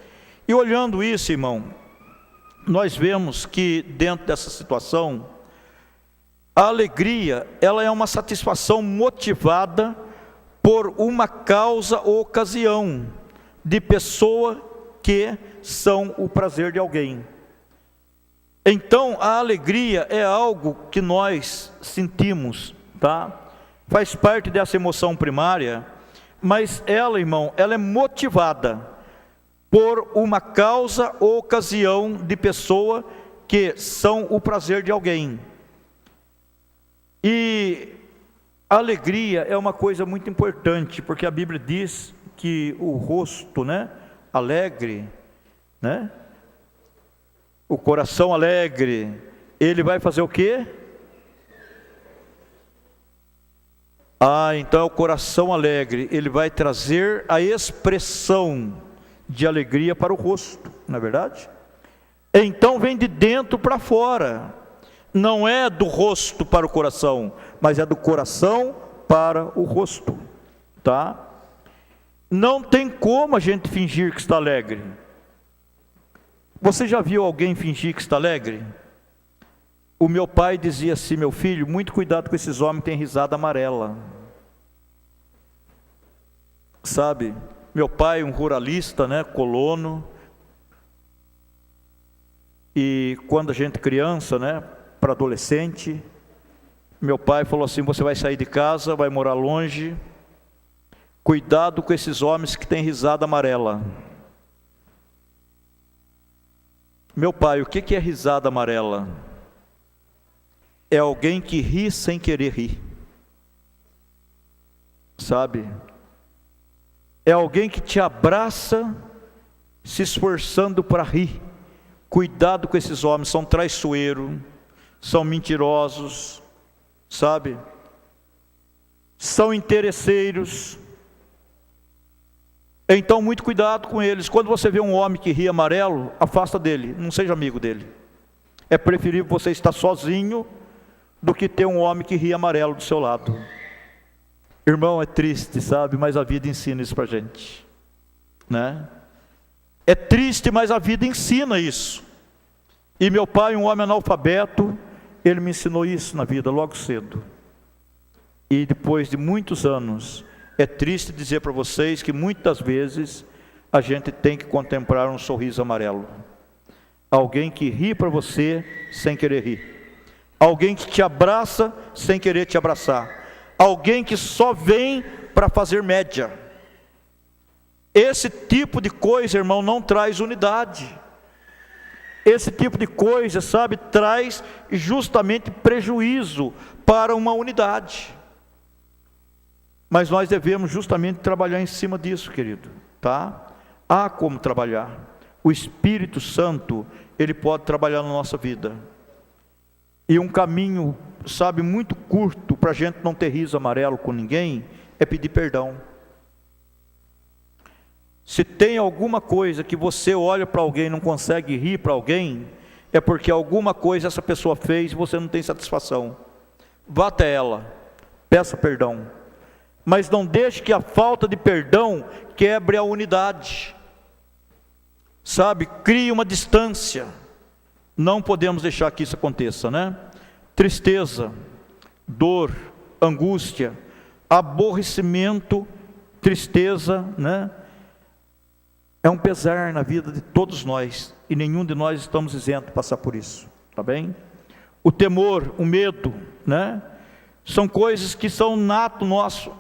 E olhando isso, irmão, nós vemos que dentro dessa situação, a alegria, ela é uma satisfação motivada por uma causa ou ocasião, de pessoa que são o prazer de alguém. Então, a alegria é algo que nós sentimos, tá? Faz parte dessa emoção primária, mas ela, irmão, ela é motivada por uma causa ou ocasião de pessoa que são o prazer de alguém. E a alegria é uma coisa muito importante, porque a Bíblia diz que o rosto, né, alegre, né, o coração alegre, ele vai fazer o quê? Então é o coração alegre, ele vai trazer a expressão de alegria para o rosto, não é verdade? Então vem de dentro para fora, não é do rosto para o coração, mas é do coração para o rosto, tá? Não tem como a gente fingir que está alegre. Você já viu alguém fingir que está alegre? O meu pai dizia assim: meu filho, muito cuidado com esses homens que têm risada amarela, sabe? Meu pai, um ruralista, né, colono, e quando a gente criança, né, para adolescente, meu pai falou assim: você vai sair de casa, vai morar longe, cuidado com esses homens que têm risada amarela. Meu pai, o que é risada amarela? É alguém que ri sem querer rir, sabe? É alguém que te abraça se esforçando para rir. Cuidado com esses homens, são traiçoeiros, são mentirosos, sabe? São interesseiros. Então muito cuidado com eles. Quando você vê um homem que ri amarelo, afasta dele, não seja amigo dele. É preferível você estar sozinho do que ter um homem que ri amarelo do seu lado. Irmão, é triste, sabe? Mas a vida ensina isso para a gente, né? É triste, mas a vida ensina isso. E meu pai, um homem analfabeto, ele me ensinou isso na vida logo cedo. E depois de muitos anos, é triste dizer para vocês que muitas vezes a gente tem que contemplar um sorriso amarelo. Alguém que ri para você sem querer rir. Alguém que te abraça sem querer te abraçar. Alguém que só vem para fazer média. Esse tipo de coisa, irmão, não traz unidade. Esse tipo de coisa, sabe, traz justamente prejuízo para uma unidade. Mas nós devemos justamente trabalhar em cima disso, querido, tá? Há como trabalhar. O Espírito Santo, ele pode trabalhar na nossa vida. E um caminho, sabe, muito curto para a gente não ter riso amarelo com ninguém, é pedir perdão. Se tem alguma coisa que você olha para alguém e não consegue rir para alguém, é porque alguma coisa essa pessoa fez e você não tem satisfação. Vá até ela, peça perdão. Mas não deixe que a falta de perdão quebre a unidade. Sabe, crie uma distância. Não podemos deixar que isso aconteça, né? Tristeza, dor, angústia, aborrecimento, tristeza, né? É um pesar na vida de todos nós, e nenhum de nós estamos isentos de passar por isso, tá bem? O temor, o medo, né? São coisas que são nato nosso.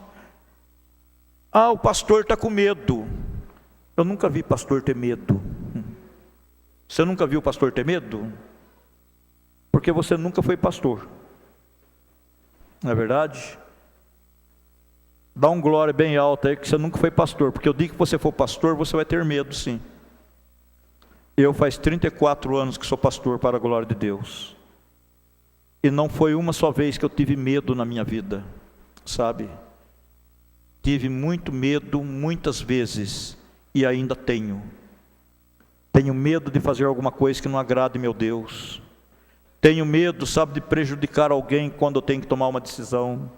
Ah, o pastor está com medo. Eu nunca vi pastor ter medo. Você nunca viu pastor ter medo? Porque você nunca foi pastor. Não é verdade? Dá um glória bem alto aí que você nunca foi pastor, porque o dia que você for pastor, você vai ter medo, sim. Eu faz 34 anos que sou pastor para a glória de Deus. E não foi uma só vez que eu tive medo na minha vida, sabe? Tive muito medo muitas vezes e ainda tenho. Tenho medo de fazer alguma coisa que não agrade meu Deus. Tenho medo, sabe, de prejudicar alguém quando eu tenho que tomar uma decisão.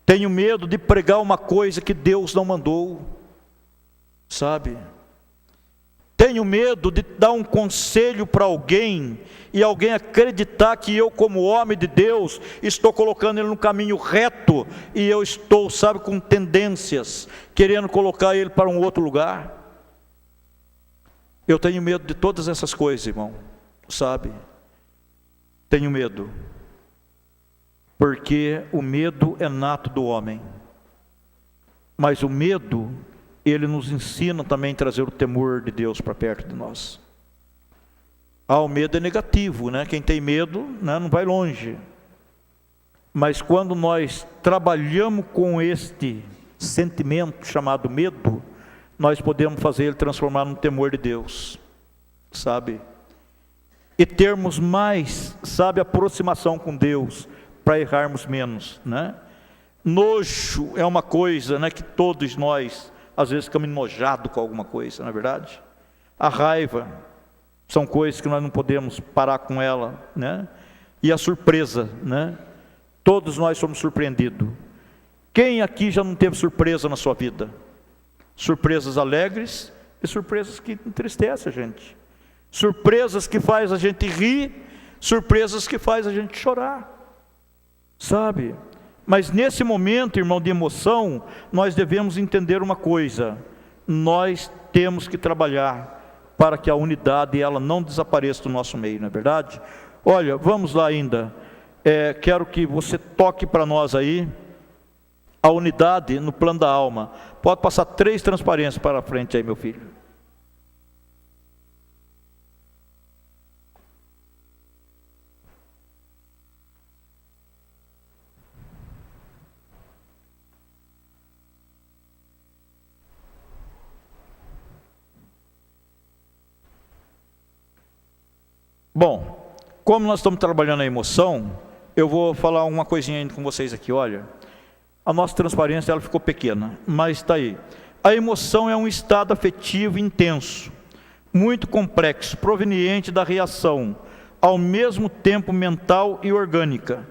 Tenho medo de pregar uma coisa que Deus não mandou, sabe? Tenho medo de dar um conselho para alguém e alguém acreditar que eu, como homem de Deus, estou colocando ele no caminho reto e eu estou, sabe, com tendências, querendo colocar ele para um outro lugar. Eu tenho medo de todas essas coisas, irmão, sabe? Tenho medo. Porque o medo é nato do homem. Mas o medo, ele nos ensina também a trazer o temor de Deus para perto de nós. O medo é negativo, né? Quem tem medo, né, não vai longe. Mas quando nós trabalhamos com este sentimento chamado medo, nós podemos fazer ele transformar no temor de Deus, sabe? E termos mais, sabe, aproximação com Deus, para errarmos menos, né? Nojo é uma coisa, né, que todos nós às vezes ficamos enojados com alguma coisa, não é verdade? A raiva são coisas que nós não podemos parar com ela, né? E a surpresa, né? Todos nós somos surpreendidos. Quem aqui já não teve surpresa na sua vida? Surpresas alegres e surpresas que entristecem a gente. Surpresas que faz a gente rir, surpresas que faz a gente chorar. Sabe? Mas nesse momento, irmão, de emoção, nós devemos entender uma coisa: nós temos que trabalhar para que a unidade ela não desapareça do nosso meio, não é verdade? Olha, vamos lá ainda. Quero que você toque para nós aí a unidade no plano da alma. Pode passar 3 transparências para frente aí, meu filho. Bom, como nós estamos trabalhando a emoção, eu vou falar uma coisinha ainda com vocês aqui. Olha, a nossa transparência ela ficou pequena, mas está aí. A emoção é um estado afetivo intenso, muito complexo, proveniente da reação, ao mesmo tempo mental e orgânica,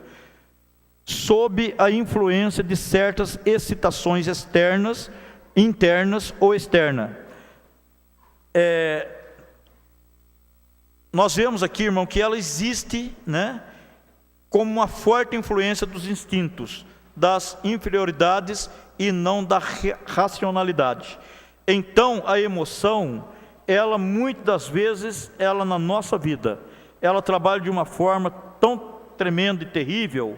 sob a influência de certas excitações externas, internas ou externas. Nós vemos aqui, irmão, que ela existe, né, como uma forte influência dos instintos, das inferioridades e não da racionalidade. Então, a emoção, ela muitas das vezes, ela na nossa vida, ela trabalha de uma forma tão tremenda e terrível,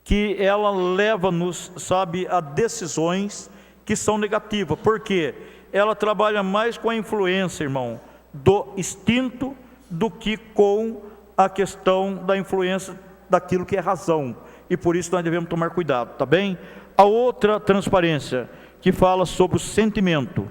que ela leva-nos, sabe, a decisões que são negativas. Por quê? Ela trabalha mais com a influência, irmão, do instinto do que com a questão da influência daquilo que é razão. E por isso nós devemos tomar cuidado, tá bem? A outra transparência, que fala sobre o sentimento,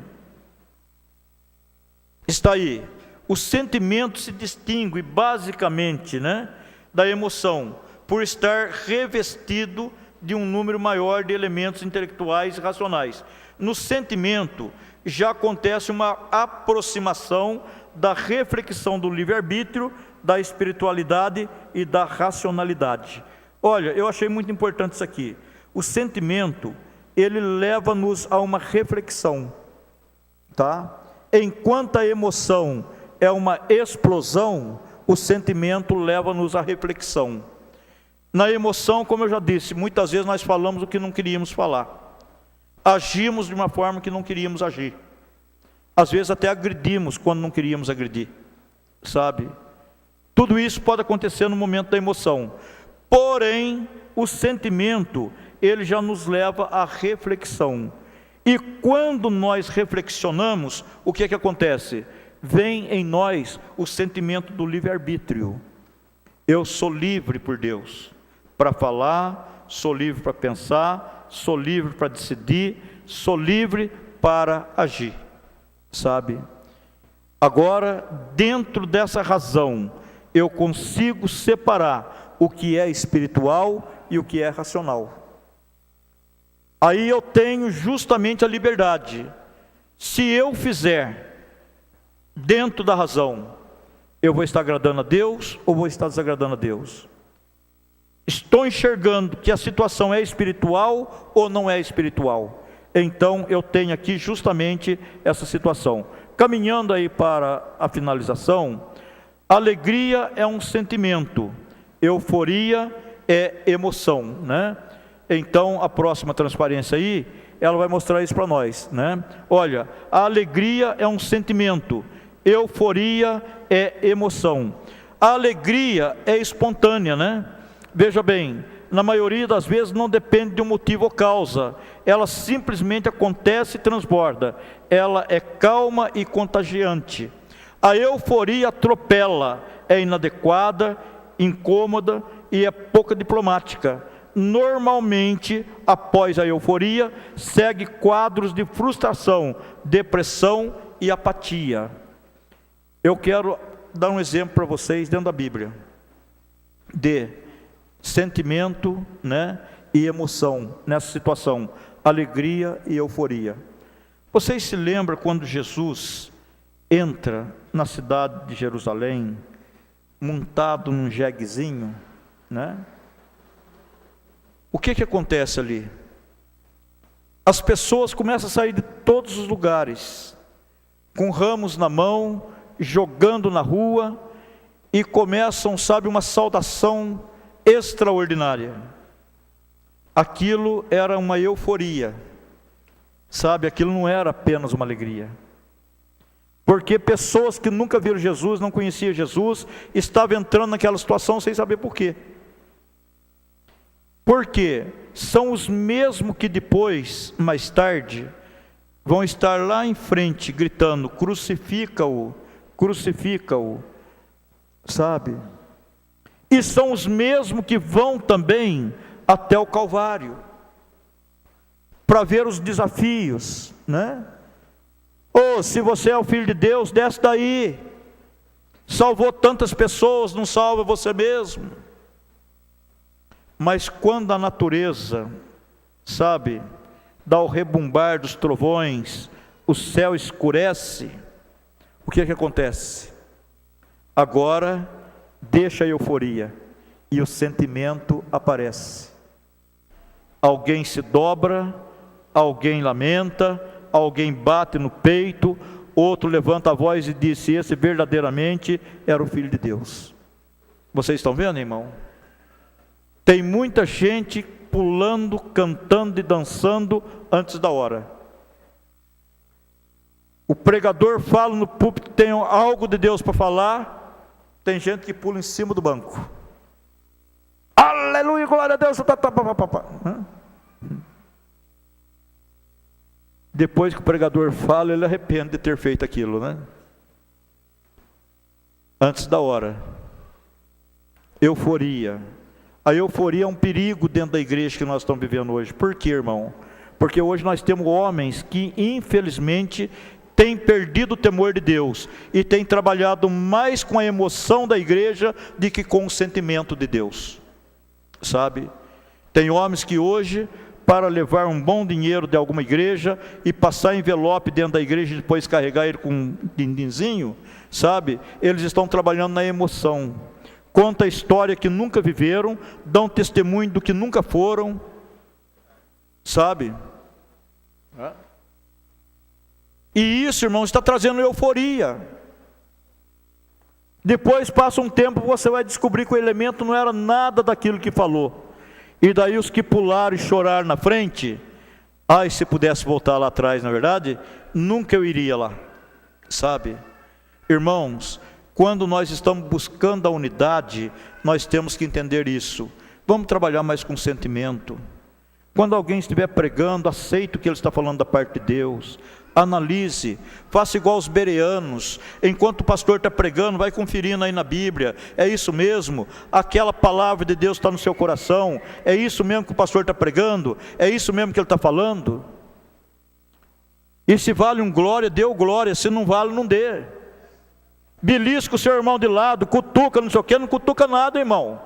está aí. O sentimento se distingue basicamente, né, da emoção, por estar revestido de um número maior de elementos intelectuais e racionais. No sentimento já acontece uma aproximação da reflexão do livre-arbítrio, da espiritualidade e da racionalidade. Olha, eu achei muito importante isso aqui. O sentimento, ele leva-nos a uma reflexão, tá? Enquanto a emoção é uma explosão, o sentimento leva-nos à reflexão. Na emoção, como eu já disse, muitas vezes nós falamos o que não queríamos falar, agimos de uma forma que não queríamos agir, às vezes até agredimos quando não queríamos agredir, sabe? Tudo isso pode acontecer no momento da emoção, porém, o sentimento, ele já nos leva à reflexão. E quando nós reflexionamos, o que é que acontece? Vem em nós o sentimento do livre-arbítrio. Eu sou livre por Deus para falar, sou livre para pensar, sou livre para decidir, sou livre para agir, sabe? Agora, dentro dessa razão, eu consigo separar o que é espiritual e o que é racional. Aí eu tenho justamente a liberdade. Se eu fizer dentro da razão, eu vou estar agradando a Deus ou vou estar desagradando a Deus? Estou enxergando que a situação é espiritual ou não é espiritual? Então eu tenho aqui justamente essa situação. Caminhando aí para a finalização, alegria é um sentimento, euforia é emoção, né? Então a próxima transparência aí, ela vai mostrar isso para nós, né? Olha, a alegria é um sentimento, euforia é emoção. A alegria é espontânea, né? Veja bem, na maioria das vezes não depende de um motivo ou causa, ela simplesmente acontece e transborda, ela é calma e contagiante. A euforia atropela, é inadequada, incômoda e é pouca diplomática. Normalmente, após a euforia, segue quadros de frustração, depressão e apatia. Eu quero dar um exemplo para vocês dentro da Bíblia, de sentimento, né, e emoção, nessa situação, alegria e euforia. Vocês se lembram quando Jesus entra na cidade de Jerusalém, montado num jeguezinho, né? O que acontece ali? As pessoas começam a sair de todos os lugares, com ramos na mão, jogando na rua, e começam, sabe, uma saudação extraordinária. Aquilo era uma euforia, sabe, aquilo não era apenas uma alegria. Porque pessoas que nunca viram Jesus, não conheciam Jesus, estavam entrando naquela situação sem saber por quê. Porque são os mesmos que depois, mais tarde, vão estar lá em frente gritando: crucifica-o, crucifica-o, sabe? E são os mesmos que vão também até o Calvário, para ver os desafios, né? Oh, se você é o Filho de Deus, desce daí, salvou tantas pessoas, não salva você mesmo. Mas quando a natureza, sabe, dá o rebumbar dos trovões, o céu escurece, o que acontece? Agora deixa a euforia e o sentimento aparece. Alguém se dobra, alguém lamenta, alguém bate no peito, outro levanta a voz e diz: esse verdadeiramente era o Filho de Deus. Vocês estão vendo, irmão? Tem muita gente pulando, cantando e dançando antes da hora. O pregador fala no púlpito, tem algo de Deus para falar, tem gente que pula em cima do banco. Aleluia, glória a Deus. Depois que o pregador fala, ele arrepende de ter feito aquilo, né? antes da hora. Euforia. A euforia é um perigo dentro da igreja que nós estamos vivendo hoje. Por quê, irmão? Porque hoje nós temos homens que, infelizmente, têm perdido o temor de Deus e têm trabalhado mais com a emoção da igreja do que com o sentimento de Deus. Sabe? Tem homens que hoje, para levar um bom dinheiro de alguma igreja e passar envelope dentro da igreja e depois carregar ele com um dinzinho, sabe? Eles estão trabalhando na emoção. Conta a história que nunca viveram, dão testemunho do que nunca foram, sabe? E isso, irmão, está trazendo euforia. Depois passa um tempo, você vai descobrir que o elemento não era nada daquilo que falou. E daí os que pularam e choraram na frente, ai, se pudesse voltar lá atrás, na verdade, nunca eu iria lá, sabe? Irmãos, quando nós estamos buscando a unidade, nós temos que entender isso. Vamos trabalhar mais com sentimento. Quando alguém estiver pregando, aceite o que ele está falando da parte de Deus. Analise, faça igual os bereanos. Enquanto o pastor está pregando, vai conferindo aí na Bíblia. É isso mesmo? Aquela palavra de Deus está no seu coração? É isso mesmo que o pastor está pregando? É isso mesmo que ele está falando? E se vale um glória, dê o glória. Se não vale, não dê. Belisca o seu irmão de lado, cutuca, não sei o que, não cutuca nada, irmão.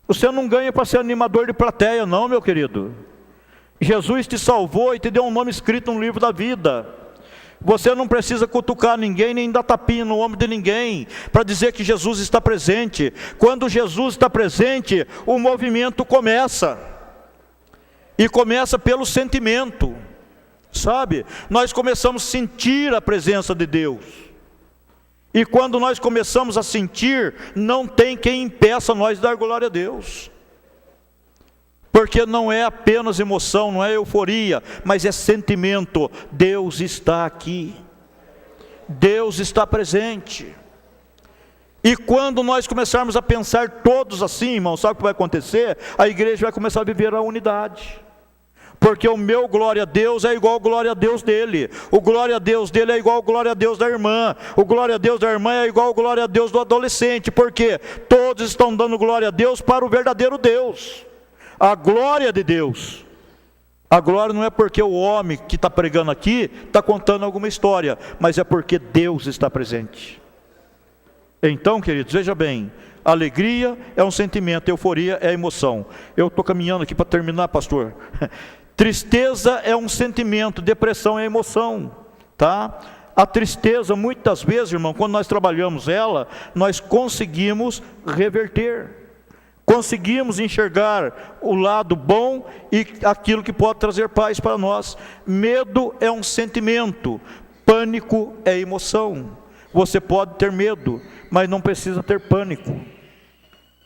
Você não ganha para ser animador de plateia, não, meu querido. Jesus te salvou e te deu um nome escrito no livro da vida. Você não precisa cutucar ninguém, nem dar tapinha no ombro de ninguém, para dizer que Jesus está presente. Quando Jesus está presente, o movimento começa. E começa pelo sentimento, sabe? Nós começamos a sentir a presença de Deus. E quando nós começamos a sentir, não tem quem impeça nós de dar glória a Deus. Porque não é apenas emoção, não é euforia, mas é sentimento. Deus está aqui. Deus está presente. E quando nós começarmos a pensar todos assim, irmão, sabe o que vai acontecer? A igreja vai começar a viver a unidade. Porque o meu glória a Deus é igual ao glória a Deus dele. O glória a Deus dele é igual ao glória a Deus da irmã. O glória a Deus da irmã é igual ao glória a Deus do adolescente. Porque todos estão dando glória a Deus para o verdadeiro Deus. A glória de Deus. A glória não é porque o homem que está pregando aqui está contando alguma história, mas é porque Deus está presente. Então, queridos, veja bem, alegria é um sentimento, euforia é emoção. Eu estou caminhando aqui para terminar, pastor. Tristeza é um sentimento, depressão é emoção, tá? A tristeza, muitas vezes, irmão, quando nós trabalhamos ela, nós conseguimos reverter. Conseguimos enxergar o lado bom e aquilo que pode trazer paz para nós. Medo é um sentimento, pânico é emoção. Você pode ter medo, mas não precisa ter pânico.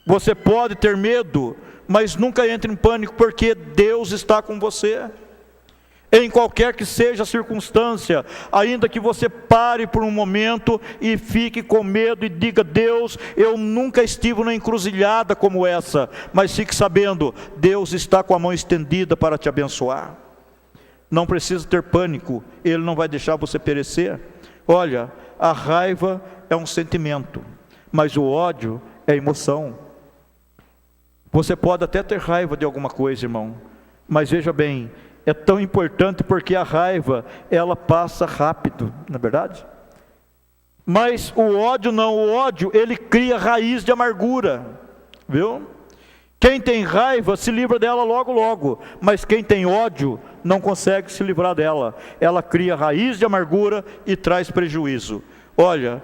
Você pode ter medo, mas nunca entre em pânico, porque Deus está com você. Em qualquer que seja a circunstância, ainda que você pare por um momento e fique com medo e diga: Deus, eu nunca estive numa encruzilhada como essa, mas fique sabendo, Deus está com a mão estendida para te abençoar. Não precisa ter pânico, Ele não vai deixar você perecer. Olha, a raiva é um sentimento, mas o ódio é emoção. Você pode até ter raiva de alguma coisa, irmão, mas veja bem, é tão importante porque a raiva, ela passa rápido, não é verdade? Mas o ódio não, o ódio, ele cria raiz de amargura, viu? Quem tem raiva se livra dela logo logo, mas quem tem ódio não consegue se livrar dela. Ela cria raiz de amargura e traz prejuízo. Olha,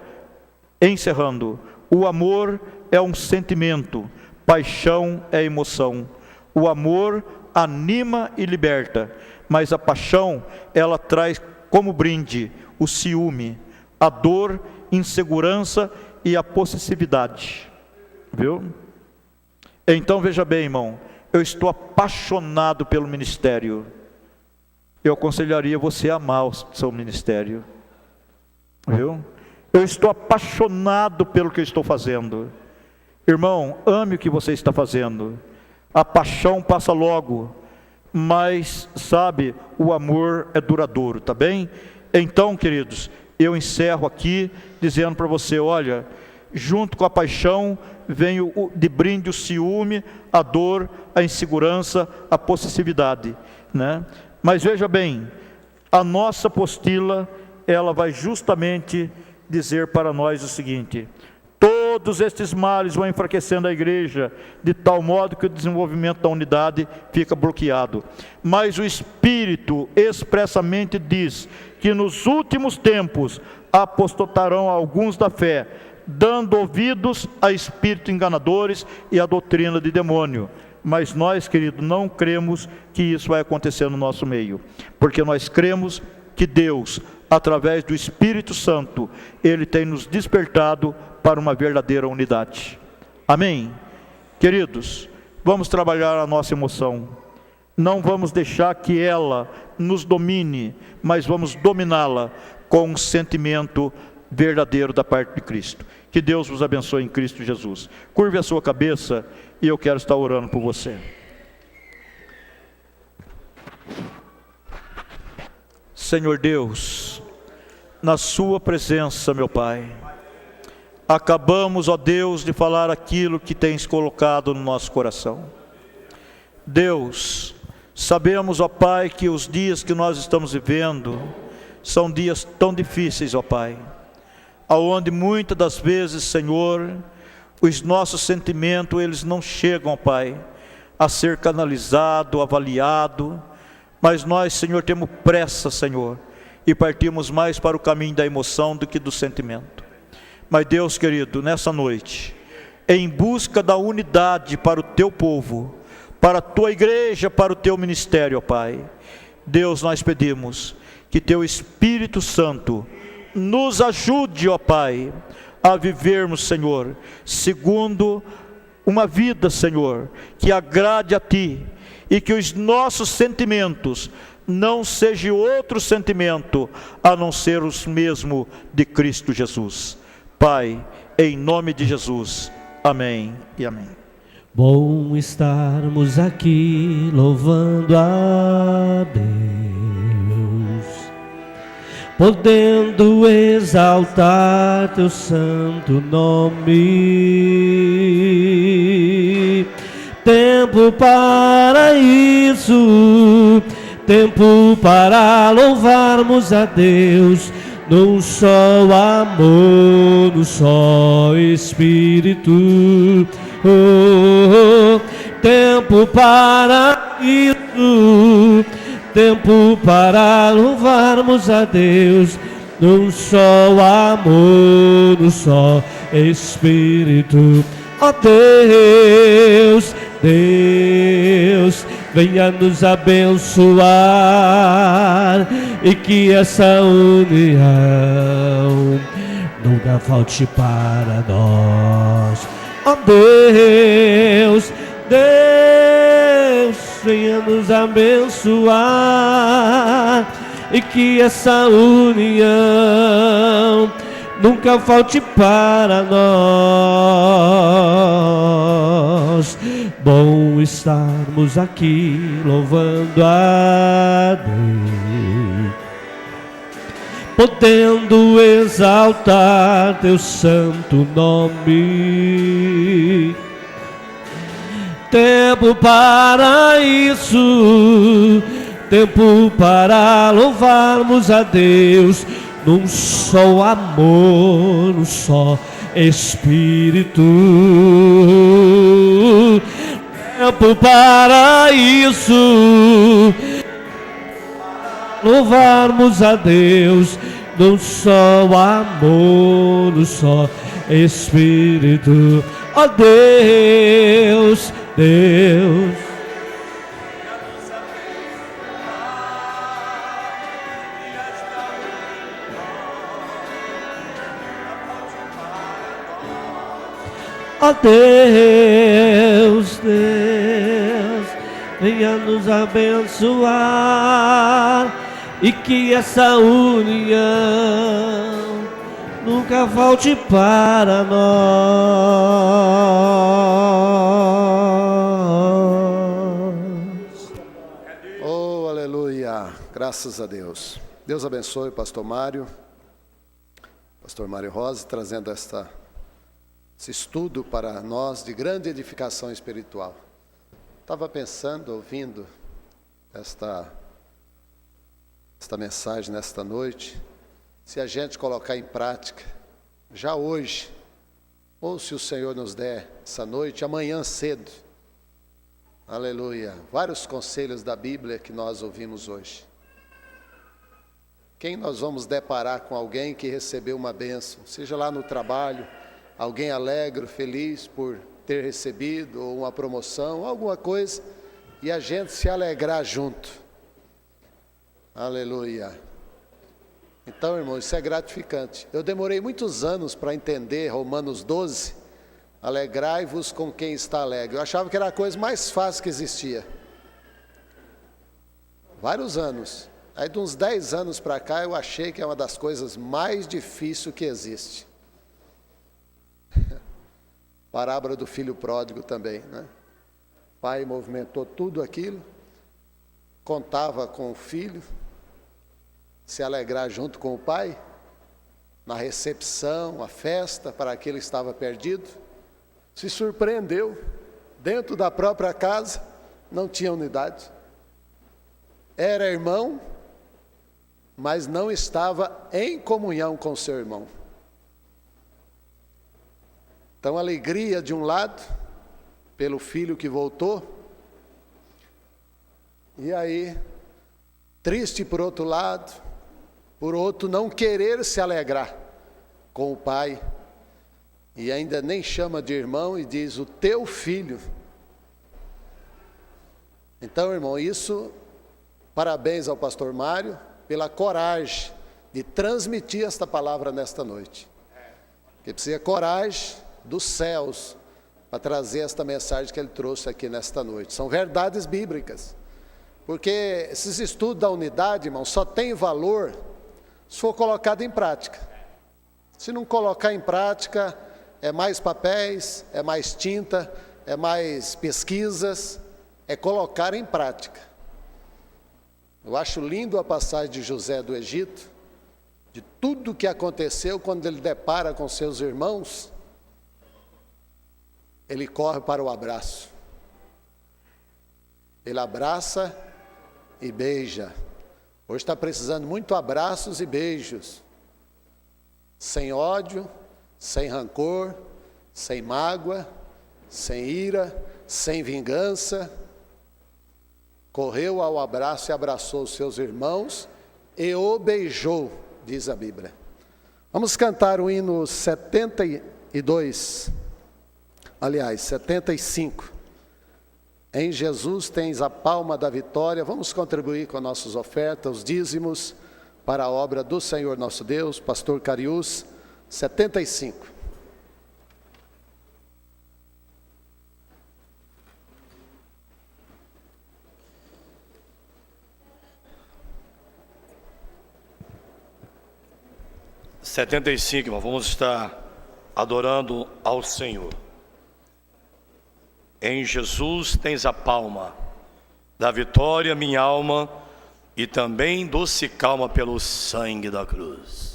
encerrando, o amor é um sentimento, paixão é emoção. O amor anima e liberta, mas a paixão, ela traz como brinde o ciúme, a dor, insegurança e a possessividade, viu? Então veja bem, irmão, eu estou apaixonado pelo ministério. Eu aconselharia você a amar o seu ministério, viu? Eu estou apaixonado pelo que eu estou fazendo. Irmão, ame o que você está fazendo. A paixão passa logo, mas, sabe, o amor é duradouro, tá bem? Então, queridos, eu encerro aqui dizendo para você, olha, junto com a paixão vem de brinde o ciúme, a dor, a insegurança, a possessividade, né? Mas veja bem, a nossa apostila, ela vai justamente dizer para nós o seguinte: todos estes males vão enfraquecendo a igreja, de tal modo que o desenvolvimento da unidade fica bloqueado. Mas o Espírito expressamente diz que nos últimos tempos apostatarão alguns da fé, dando ouvidos a espíritos enganadores e a doutrina de demônio. Mas nós, querido, não cremos que isso vai acontecer no nosso meio, porque nós cremos que Deus, através do Espírito Santo, Ele tem nos despertado para uma verdadeira unidade. Amém? Queridos, vamos trabalhar a nossa emoção. Não vamos deixar que ela nos domine, mas vamos dominá-la com um sentimento verdadeiro da parte de Cristo. Que Deus vos abençoe em Cristo Jesus. Curve a sua cabeça e eu quero estar orando por você. Senhor Deus, na sua presença, meu Pai, acabamos, ó Deus, de falar aquilo que tens colocado no nosso coração. Deus, sabemos, ó Pai, que os dias que nós estamos vivendo são dias tão difíceis, ó Pai, aonde muitas das vezes, Senhor, os nossos sentimentos, eles não chegam, ó Pai, a ser canalizado, avaliado, mas nós, Senhor, temos pressa, Senhor, e partimos mais para o caminho da emoção do que do sentimento. Mas Deus querido, nessa noite, em busca da unidade para o Teu povo, para a Tua igreja, para o Teu ministério, ó Pai, Deus, nós pedimos que Teu Espírito Santo nos ajude, ó Pai, a vivermos, Senhor, segundo uma vida, Senhor, que agrade a Ti, e que os nossos sentimentos não sejam outro sentimento, a não ser os mesmos de Cristo Jesus. Pai, em nome de Jesus, amém e amém. Bom estarmos aqui louvando a Deus, podendo exaltar Teu santo nome. Tempo para isso, tempo para louvarmos a Deus, num só amor, num só Espírito. Tempo para isso, tempo para louvarmos a Deus, num só amor, num só Espírito. Ó Deus, Deus, venha nos abençoar, e que essa união nunca falte para nós. Ó Deus, Deus, venha nos abençoar, e que essa união nunca falte para nós. Bom estarmos aqui louvando a Deus, podendo exaltar Teu santo nome. Tempo para isso, tempo para louvarmos a Deus, num só amor, num só Espírito. Tempo para isso, louvarmos a Deus, num só amor, num só Espírito. Ó Deus, Deus, ó Deus, Deus, venha nos abençoar, e que essa união nunca falte para nós. Oh, aleluia, graças a Deus. Deus abençoe, pastor Mário. Pastor Mário Rosa, trazendo esse estudo para nós de grande edificação espiritual. Estava pensando, ouvindo esta mensagem nesta noite, se a gente colocar em prática, já hoje, ou se o Senhor nos der essa noite, amanhã cedo, aleluia, vários conselhos da Bíblia que nós ouvimos hoje. Quem nós vamos deparar com alguém que recebeu uma bênção, seja lá no trabalho, alguém alegre, feliz por ter recebido, ou uma promoção, alguma coisa, e a gente se alegrar junto. Aleluia. Então, irmão, isso é gratificante. Eu demorei muitos anos para entender Romanos 12, alegrai-vos com quem está alegre. Eu achava que era a coisa mais fácil que existia. Vários anos. Aí de uns 10 anos para cá eu achei que é uma das coisas mais difíceis que existe. Parábola do filho pródigo também, né? O pai movimentou tudo aquilo, contava com o filho, se alegrar junto com o pai, na recepção, a festa para aquele que estava perdido. Se surpreendeu, dentro da própria casa, não tinha unidade. Era irmão, mas não estava em comunhão com seu irmão. Então, alegria de um lado, pelo filho que voltou, e aí, triste por outro lado, por outro não querer se alegrar com o pai, e ainda nem chama de irmão e diz, o teu filho. Então, irmão, isso, parabéns ao pastor Mário, pela coragem de transmitir esta palavra nesta noite. Porque precisa coragem dos céus para trazer esta mensagem que ele trouxe aqui nesta noite. São verdades bíblicas. Porque esses estudos da unidade, irmão, só tem valor se for colocado em prática. Se não colocar em prática, é mais papéis, é mais tinta, é mais pesquisas, é colocar em prática. Eu acho lindo a passagem de José do Egito, de tudo o que aconteceu quando ele depara com seus irmãos, ele corre para o abraço. Ele abraça e beija. Hoje está precisando muito abraços e beijos, sem ódio, sem rancor, sem mágoa, sem ira, sem vingança. Correu ao abraço e abraçou os seus irmãos e o beijou, diz a Bíblia. Vamos cantar o hino 72, aliás, 75. Em Jesus tens a palma da vitória. Vamos contribuir com nossas ofertas, os dízimos, para a obra do Senhor nosso Deus. Pastor Cariús, 75. Irmão, vamos estar adorando ao Senhor. Em Jesus tens a palma da vitória, minha alma, e também doce calma pelo sangue da cruz.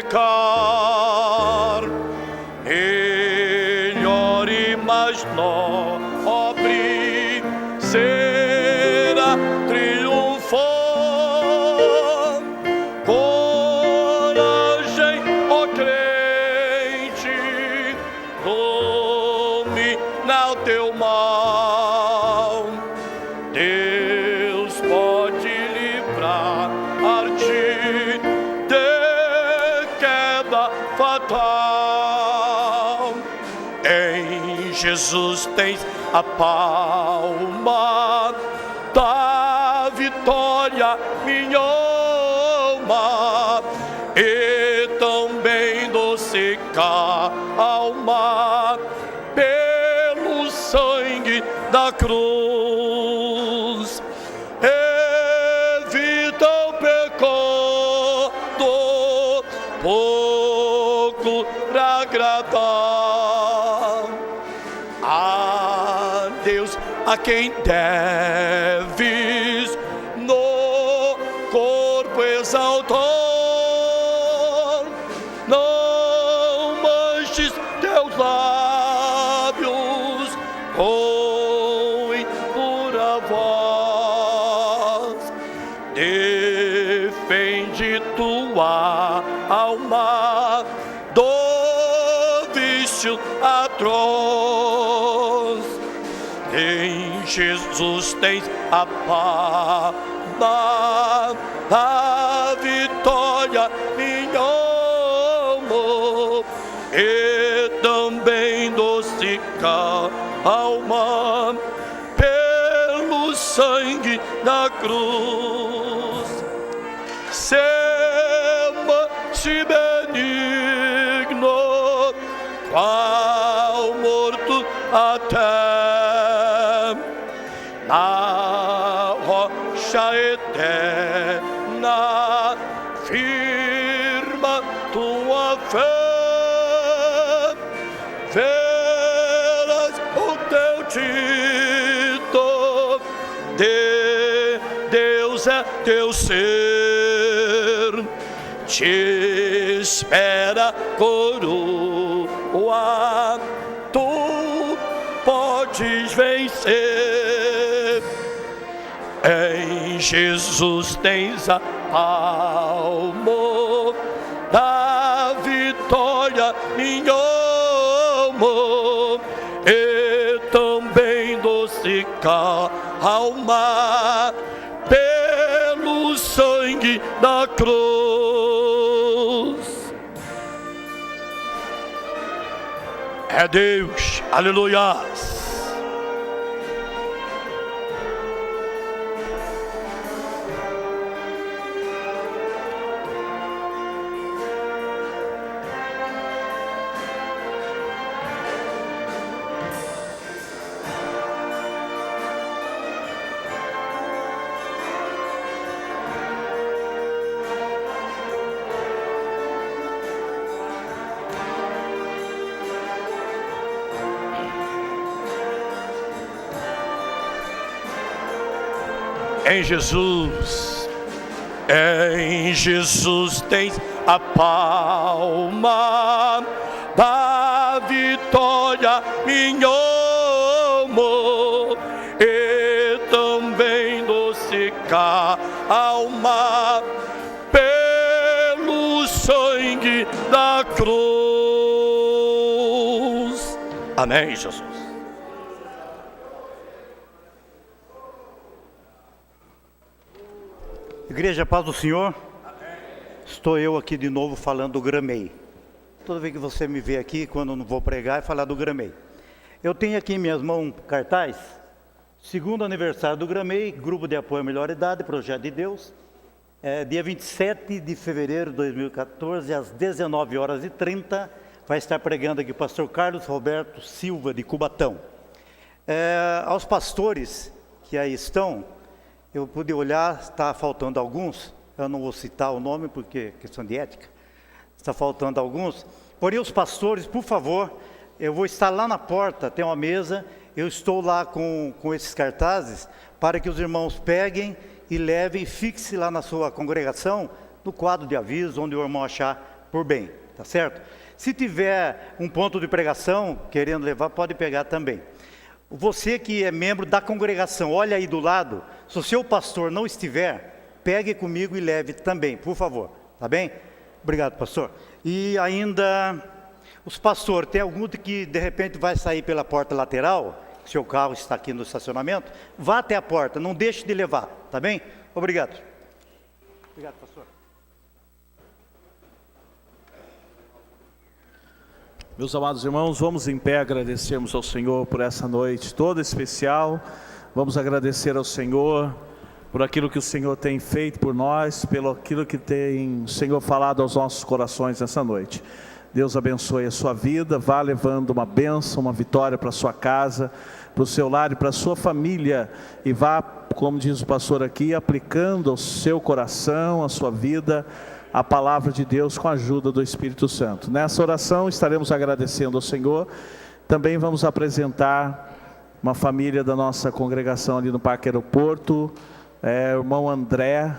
pecar, melhor e mais nobre na teu mão. Deus pode livrar-te de queda fatal. Em Jesus tens a palma da vitória, minha alma, e também doce calma pelo sangue da cruz. Evita o pecado, pouco pra agradar a Deus, a quem deves no corpo exaltar. Não manches teus lábios com impura voz. Defende tua alma do vício atroz. Em Jesus tens a palma da vitória, minha alma, e também doce calma pelo sangue da cruz. Sema-te benigno, qual morto até na rocha eterna, firma tua fé. Verás o teu título, de Deus é teu ser, te espera coroa, tu podes vencer. Em Jesus tens a alma da vitória, minha alma, e também doce calma pelo sangue da cruz. É Deus, aleluia. Em Jesus tens a palma da vitória, minha alma, e também doce calma pelo sangue da cruz. Amém, Jesus. Igreja, paz do Senhor. Estou eu aqui de novo falando do Gramei. Toda vez que você me vê aqui, quando eu não vou pregar, é falar do Gramei. Eu tenho aqui em minhas mãos cartaz, segundo aniversário do Gramei, Grupo de Apoio à Melhor Idade, Projeto de Deus, dia 27 de fevereiro de 2014, às 19h30, vai estar pregando aqui o pastor Carlos Roberto Silva, de Cubatão. Aos pastores que aí estão, eu pude olhar, está faltando alguns, eu não vou citar o nome porque é questão de ética, está faltando alguns, porém os pastores, por favor, eu vou estar lá na porta, tem uma mesa, eu estou lá com esses cartazes, para que os irmãos peguem e levem e fixem lá na sua congregação, no quadro de aviso, onde o irmão achar por bem, tá certo? Se tiver um ponto de pregação, querendo levar, pode pegar também. Você que é membro da congregação, olha aí do lado, se o seu pastor não estiver, pegue comigo e leve também, por favor, tá bem? Obrigado, pastor. E ainda Os pastores, tem algum que de repente vai sair pela porta lateral, seu carro está aqui no estacionamento, vá até a porta, não deixe de levar, tá bem? Obrigado. Obrigado, pastor. Meus amados irmãos, vamos em pé agradecermos ao Senhor por essa noite toda especial. Vamos agradecer ao Senhor por aquilo que o Senhor tem feito por nós, pelo aquilo que tem o Senhor falado aos nossos corações nessa noite. Deus abençoe a sua vida, vá levando uma bênção, uma vitória para a sua casa, para o seu lar e para a sua família, e vá, como diz o pastor aqui, aplicando ao seu coração, à sua vida, a palavra de Deus com a ajuda do Espírito Santo. Nessa oração estaremos agradecendo ao Senhor. Também vamos apresentar uma família da nossa congregação ali no Parque Aeroporto, o irmão André.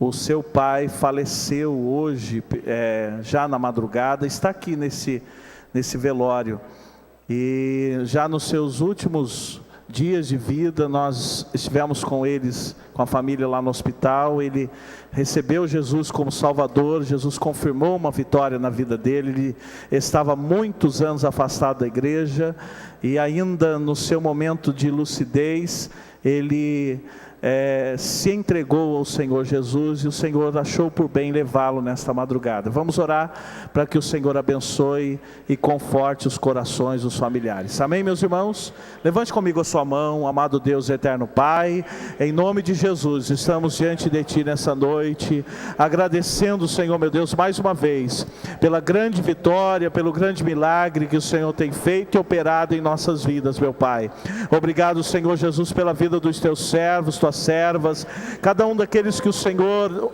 O seu pai faleceu hoje, já na madrugada, está aqui nesse velório. E já nos seus últimos dias de vida, nós estivemos com eles, com a família lá no hospital. Ele recebeu Jesus como Salvador, Jesus confirmou uma vitória na vida dele. Ele estava muitos anos afastado da igreja, e ainda no seu momento de lucidez, ele se entregou ao Senhor Jesus, e o Senhor achou por bem levá-lo nesta madrugada. Vamos orar para que o Senhor abençoe e conforte os corações dos familiares. Amém, meus irmãos? Levante comigo a sua mão. Amado Deus eterno Pai, em nome de Jesus, estamos diante de Ti nessa noite, agradecendo, Senhor meu Deus, mais uma vez, pela grande vitória, pelo grande milagre que o Senhor tem feito e operado em nossas vidas, meu Pai. Obrigado, Senhor Jesus, pela vida dos Teus servos, Tuas servas, cada um daqueles que o Senhor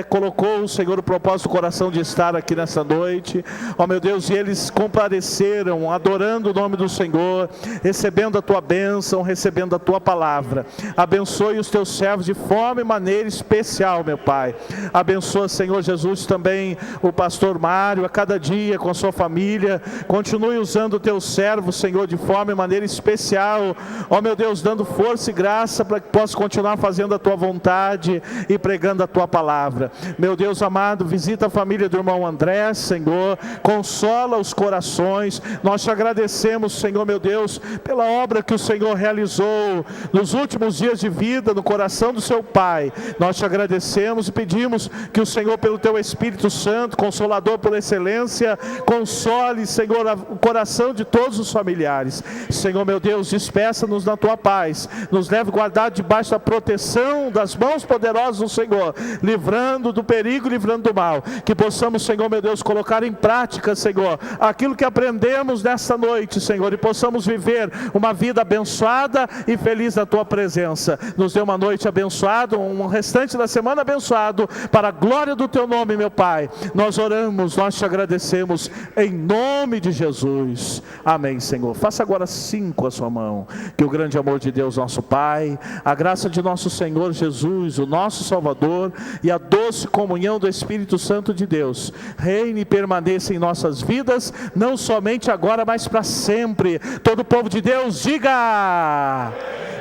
colocou, o Senhor, o propósito do coração de estar aqui nessa noite, ó meu Deus, e eles compareceram, adorando o nome do Senhor, recebendo a Tua bênção, recebendo a Tua palavra. Abençoe os Teus servos de forma e maneira especial, meu Pai. Abençoa, Senhor Jesus, também o pastor Mário, a cada dia com a sua família. Continue usando o Teu servo, Senhor, de forma e maneira especial, ó meu Deus, dando força e graça para que possa continuar fazendo a Tua vontade e pregando a Tua palavra. Meu Deus amado, visita a família do irmão André, Senhor, consola os corações. Nós Te agradecemos, Senhor meu Deus, pela obra que o Senhor realizou nos últimos dias de vida no coração do seu pai. Nós Te agradecemos e pedimos que o Senhor, pelo Teu Espírito Santo, Consolador por excelência, console, Senhor, o coração de todos os familiares. Senhor meu Deus, despeça-nos na Tua paz, nos leve guardado debaixo da proteção das mãos poderosas do Senhor, livrando do perigo, livrando do mal. Que possamos, Senhor meu Deus, colocar em prática, Senhor, aquilo que aprendemos nesta noite, Senhor, e possamos viver uma vida abençoada e feliz na Tua presença. Nos dê uma noite abençoada, um restante da semana abençoado, para a glória do Teu nome, meu Pai. Nós oramos, nós Te agradecemos, em nome de Jesus. Amém, Senhor. Faça agora sim com a sua mão. Que o grande amor de Deus, nosso Pai, a graça de nosso Senhor Jesus, o nosso Salvador, e a doce comunhão do Espírito Santo de Deus reine e permaneça em nossas vidas, não somente agora, mas para sempre. Todo o povo de Deus diga: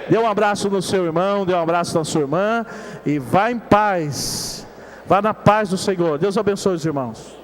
dê um abraço no seu irmão, dê um abraço na sua irmã, e vá em paz, vá na paz do Senhor. Deus abençoe os irmãos.